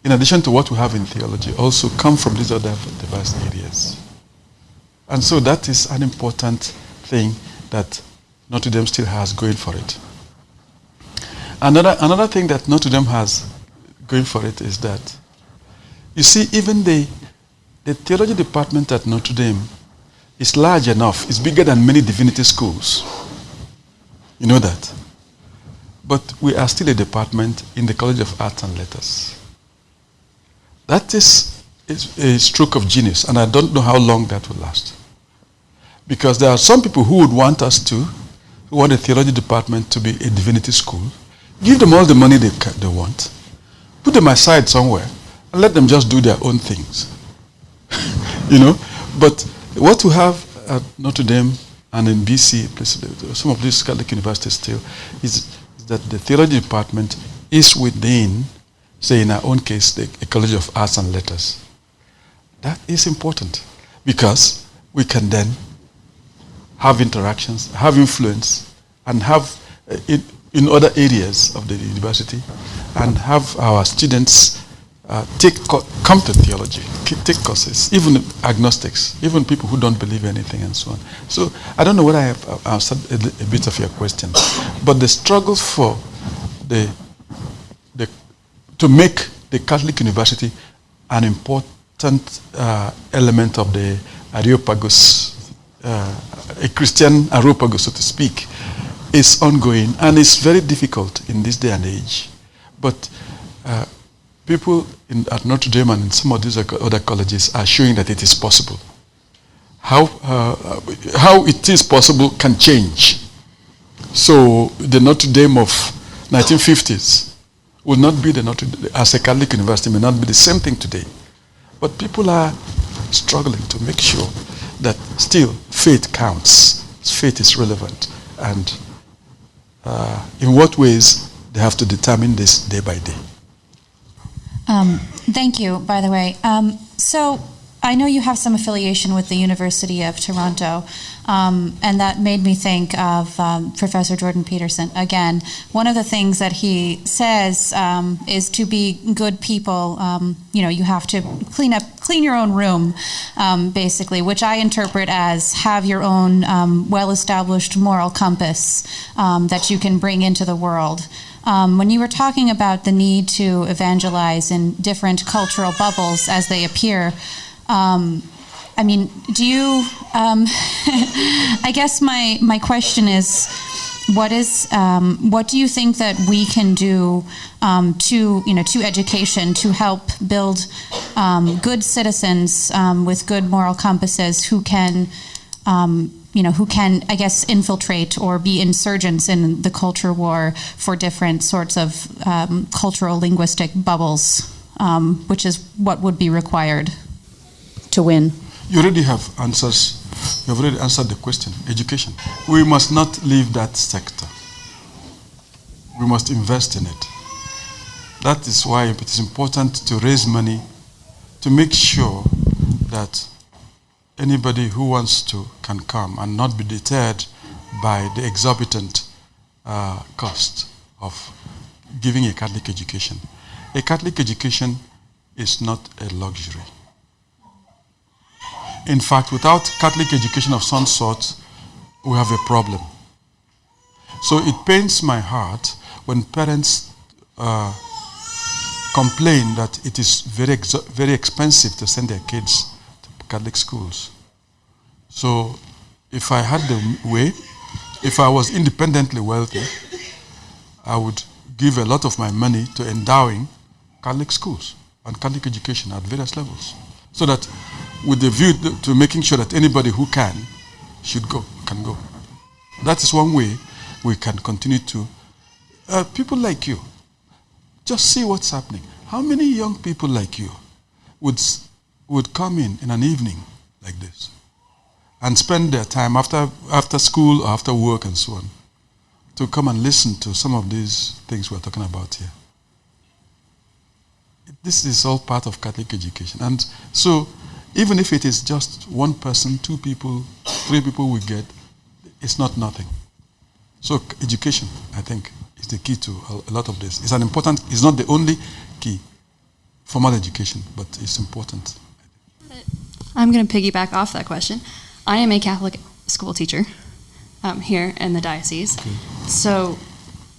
in addition to what we have in theology, also come from these other diverse areas. And so that is an important thing that Notre Dame still has going for it. Another thing that Notre Dame has going for it is that, you see, even the theology department at Notre Dame is large enough. It's bigger than many divinity schools. You know that. But we are still a department in the College of Arts and Letters. That is a stroke of genius, and I don't know how long that will last. Because there are some people who would want who want the theology department to be a divinity school. Give them all the money they want. Put them aside somewhere and let them just do their own things. But what we have at Notre Dame and in BC, some of these Catholic universities still, is that the theology department is within, say in our own case, the College of Arts and Letters. That is important because we can then have interactions, have influence, and have in other areas of the university, and have our students come to theology, take courses, even agnostics, even people who don't believe anything and so on. So I don't know whether I have answered a bit of your question, but the struggle for to make the Catholic University an important element of the Areopagus, a Christian Areopagus, so to speak, is ongoing, and it's very difficult in this day and age. But people at Notre Dame and in some of these other colleges are showing that it is possible. How it is possible can change. So the Notre Dame of 1950s will not be as a Catholic university, may not be the same thing today. But people are struggling to make sure that still faith counts, faith is relevant, and in what ways they have to determine this day by day. Thank you, by the way. So I know you have some affiliation with the University of Toronto, and that made me think of Professor Jordan Peterson. Again, one of the things that he says is to be good people, you have to clean your own room, basically, which I interpret as have your own well-established moral compass that you can bring into the world. When you were talking about the need to evangelize in different cultural bubbles as they appear, do you, I guess my question is, what do you think that we can do to education to help build good citizens with good moral compasses who can, I guess, infiltrate or be insurgents in the culture war for different sorts of cultural linguistic bubbles, which is what would be required to win? You already have answers. You've already answered the question. Education. We must not leave that sector. We must invest in it. That is why it is important to raise money to make sure that anybody who wants to can come and not be deterred by the exorbitant cost of giving a Catholic education. A Catholic education is not a luxury. In fact, without Catholic education of some sort, we have a problem. So it pains my heart when parents complain that it is very expensive to send their kids to Catholic schools. So if I had the way, if I was independently wealthy, I would give a lot of my money to endowing Catholic schools and Catholic education at various levels. So that with the view to making sure that anybody who can go. That is one way we can continue to, people like you, just see what's happening. How many young people like you would come in an evening like this and spend their time after school or after work and so on to come and listen to some of these things we're talking about here? This is all part of Catholic education. And so even if it is just one person, 2 people, 3 people we get, it's not nothing. So education, I think, is the key to a lot of this. It's not the only key, formal education, but it's important. I'm going to piggyback off that question. I am a Catholic school teacher here in the diocese. Okay. So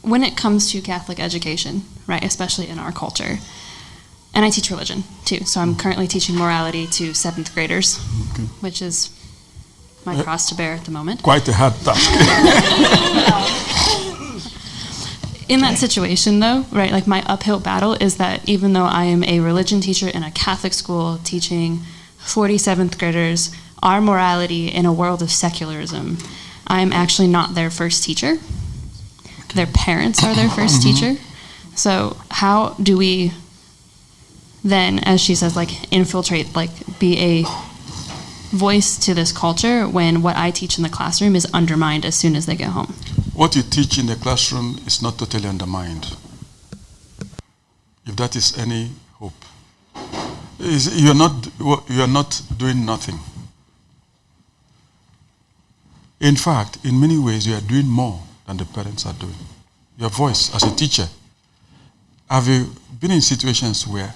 when it comes to Catholic education, right, especially in our culture, and I teach religion too, so I'm currently teaching morality to 7th graders, okay, which is my cross to bear at the moment. Quite a hard task. In that situation though, right, like my uphill battle is that even though I am a religion teacher in a Catholic school teaching 47th graders our morality in a world of secularism, I am actually not their first teacher. Their parents are their first teacher. So how do we then, as she says, like infiltrate, like be a voice to this culture when what I teach in the classroom is undermined as soon as they get home? What you teach in the classroom is not totally undermined. If that is any hope. You are not doing nothing. In fact, in many ways, you are doing more than the parents are doing. Your voice as a teacher. Have you been in situations where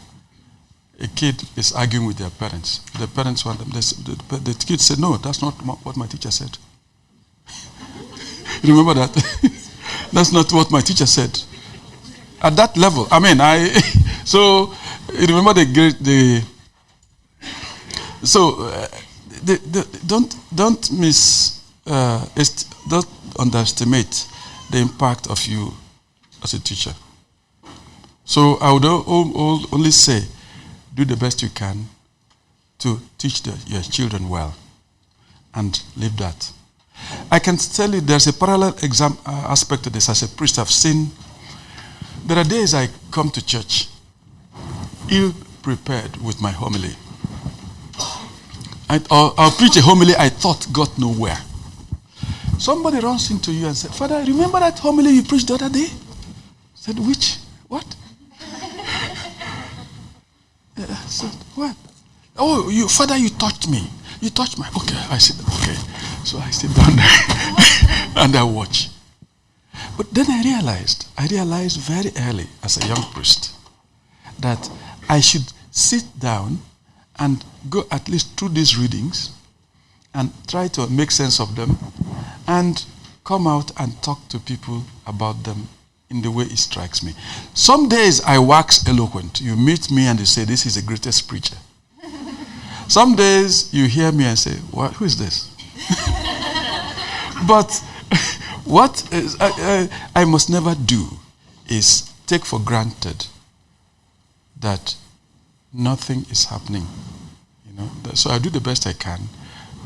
a kid is arguing with their parents? The parents want them. The kids say, "No, that's not what my teacher said." You remember that? That's not what my teacher said. At that level, I mean, so you remember don't underestimate the impact of you as a teacher. So I would only say, do the best you can to teach your children well, and leave that. I can tell you there's a parallel aspect to this. As a priest, I've seen, there are days I come to church ill-prepared with my homily. I'll preach a homily I thought got nowhere. Somebody runs into you and said, "Father, remember that homily you preached the other day?" I said, "Which? What?" I said, "What?" "Oh, Father, you touched me. You touched my..." Okay, I said, okay. So I sit down there and I watch. But then I realized very early as a young priest that I should sit down and go at least through these readings and try to make sense of them and come out and talk to people about them in the way it strikes me. Some days I wax eloquent. You meet me and you say, "This is the greatest preacher." Some days you hear me and say, "Who is this?" But what I must never do is take for granted that nothing is happening. So I do the best I can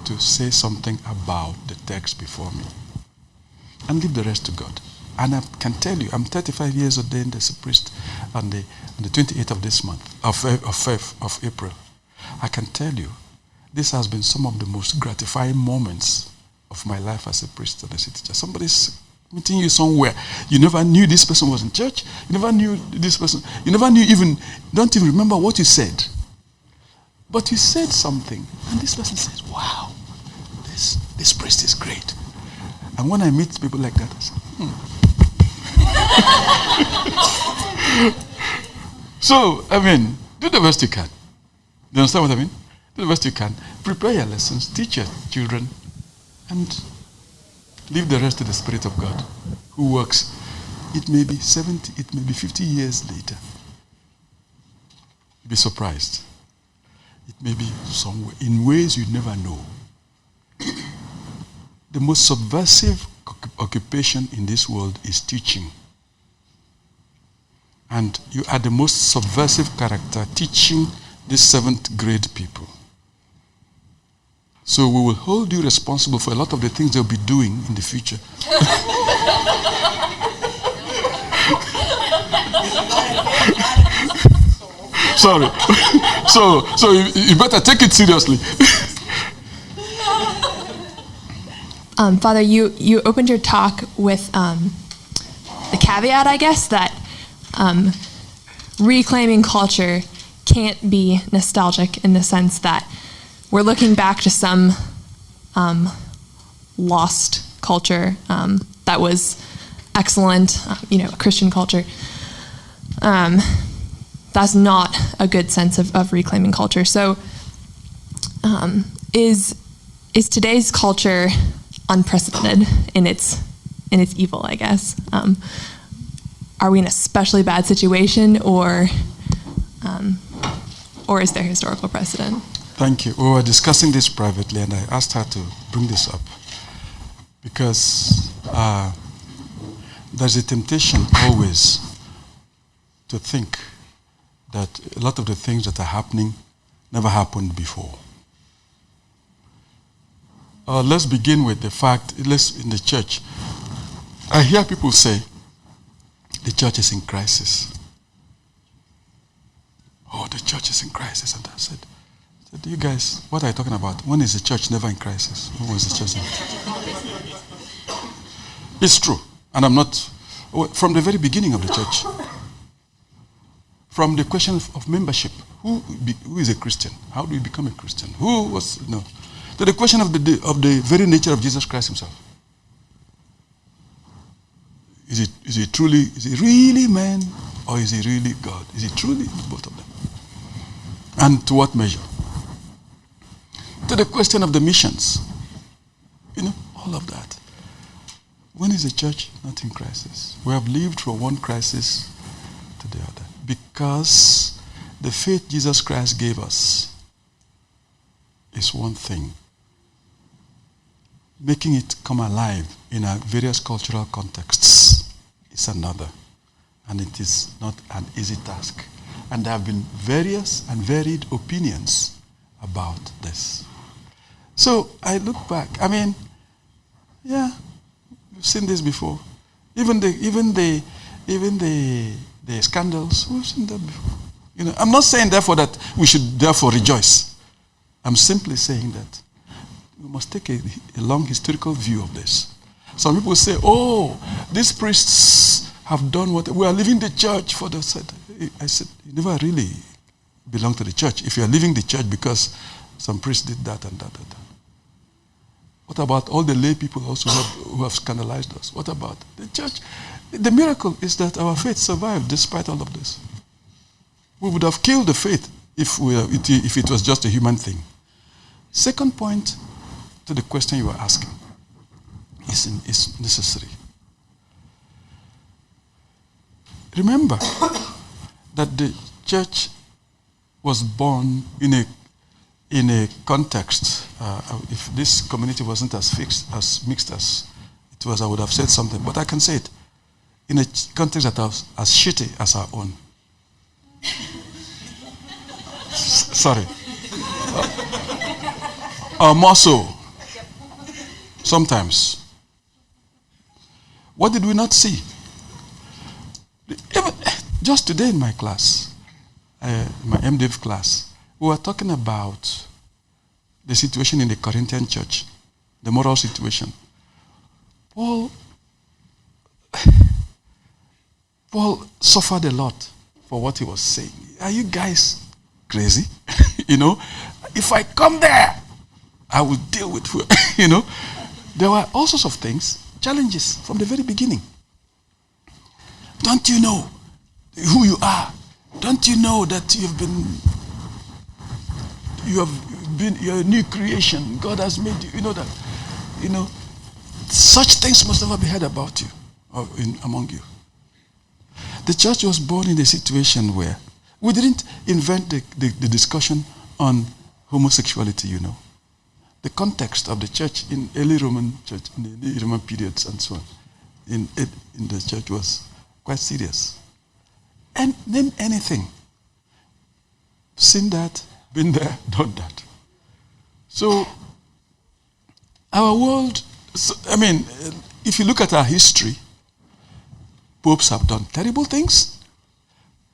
to say something about the text before me and leave the rest to God. And I can tell you, I'm 35 years ordained as a priest on the 28th of this month, of April. I can tell you, this has been some of the most gratifying moments of my life as a priest and as a teacher. Somebody's meeting you somewhere. You never knew this person was in church. You never knew this person. You never don't even remember what you said. But you said something, and this person says, "Wow, this priest is great." And when I meet people like that, I say, So, I mean, do the best you can. You understand what I mean? Do the best you can. Prepare your lessons, teach your children, and leave the rest to the Spirit of God, who works. It may be 70, it may be 50 years later. Be surprised. It may be somewhere, in ways you never know. The most subversive occupation in this world is teaching. And you are the most subversive character teaching these 7th grade people. So we will hold you responsible for a lot of the things they'll be doing in the future. Sorry. So you better take it seriously. Father, you opened your talk with the caveat, I guess, that reclaiming culture can't be nostalgic in the sense that we're looking back to some lost culture that was excellent, a Christian culture. That's not a good sense of reclaiming culture. So is today's culture unprecedented in its evil, I guess? Are we in a especially bad situation, or is there historical precedent? Thank you. We were discussing this privately, and I asked her to bring this up because there's a temptation always to think that a lot of the things that are happening never happened before. Let's begin with the fact, in the church, I hear people say the church is in crisis. Oh, the church is in crisis. And I said, you guys, what are you talking about? When is the church never in crisis? When was the church in crisis? It's true. And I'm not, from the very beginning of the church, from the question of membership, who is a Christian? How do you become a Christian? To the question of the very nature of Jesus Christ himself. Is he really man, or is he really God? Is he truly both of them? And to what measure? To the question of the missions. All of that. When is the church not in crisis? We have lived from one crisis to the other. Because the faith Jesus Christ gave us is one thing. Making it come alive in our various cultural contexts is another. And it is not an easy task. And there have been various and varied opinions about this. So I look back. We've seen this before. Even the scandals, we've seen that before. I'm not saying therefore that we should therefore rejoice. I'm simply saying that we must take a long historical view of this. Some people say, these priests have done what we are leaving the church for the said. I said, you never really belong to the church if you are leaving the church because some priest did that and that and that. What about all the lay people also who have scandalized us? What about the church? The miracle is that our faith survived despite all of this. We would have killed the faith if it was just a human thing. Second point to the question you were asking is necessary. Remember that the church was born in a context. If this community wasn't as mixed as it was, I would have said something. But I can say it in a context that was as shitty as our own. Sorry. Or more so. Sometimes. What did we not see? Just today in my class, my MDiv class, we were talking about the situation in the Corinthian Church, the moral situation. Paul suffered a lot for what he was saying. Are you guys crazy? If I come there, I will deal with There were all sorts of things, challenges from the very beginning. Don't you know who you are? Don't you know that you're a new creation? God has made you. You know that. Such things must never be heard about you or among you. The church was born in a situation where we didn't invent the discussion on homosexuality, The context of the church in early Roman church, in the early Roman periods and so on, in the church was quite serious. And name anything. Seen that, been there, done that. So, our world, if you look at our history, popes have done terrible things,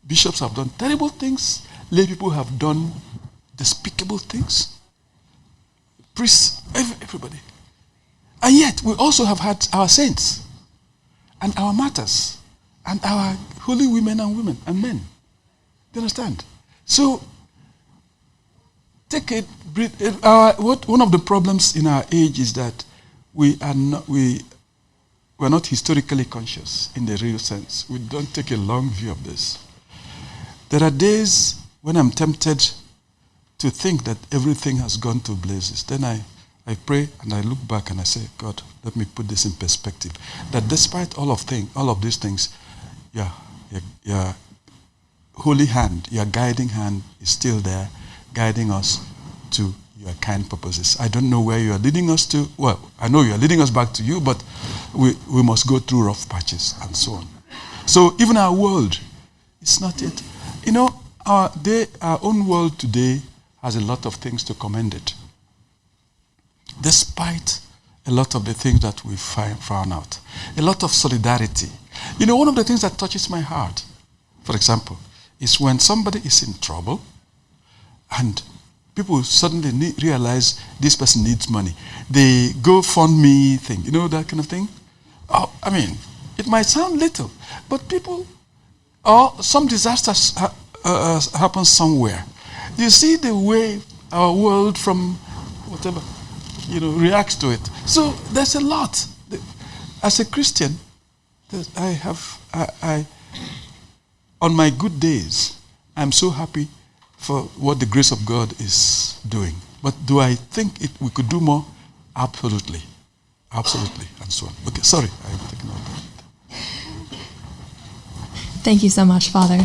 bishops have done terrible things, lay people have done despicable things. Priests, everybody. And yet, we also have had our saints and our martyrs and our holy women and men. Do you understand? So, take it. One of the problems in our age is that we're not historically conscious in the real sense. We don't take a long view of this. There are days when I'm tempted to think that everything has gone to blazes. Then I pray and I look back and I say, God, let me put this in perspective. That despite all of these things, your holy hand, your guiding hand is still there, guiding us to your kind purposes. I don't know where you are leading us to. Well, I know you are leading us back to you, but we must go through rough patches and so on. So even our world, it's not yet. You know, our own world today has a lot of things to commend it, despite a lot of the things that we found out. A lot of solidarity. You know, one of the things that touches my heart, for example, is when somebody is in trouble and people suddenly realize this person needs money. They go fund me thing, you know, that kind of thing. Oh, I mean, it might sound little, but people, or some disasters happen somewhere. You see the way our world from whatever, reacts to it. So there's a lot. As a Christian, on my good days, I'm so happy for what the grace of God is doing. But do I think we could do more? Absolutely. Absolutely. And so on. Okay, sorry, I'm taking over. Thank you so much, Father.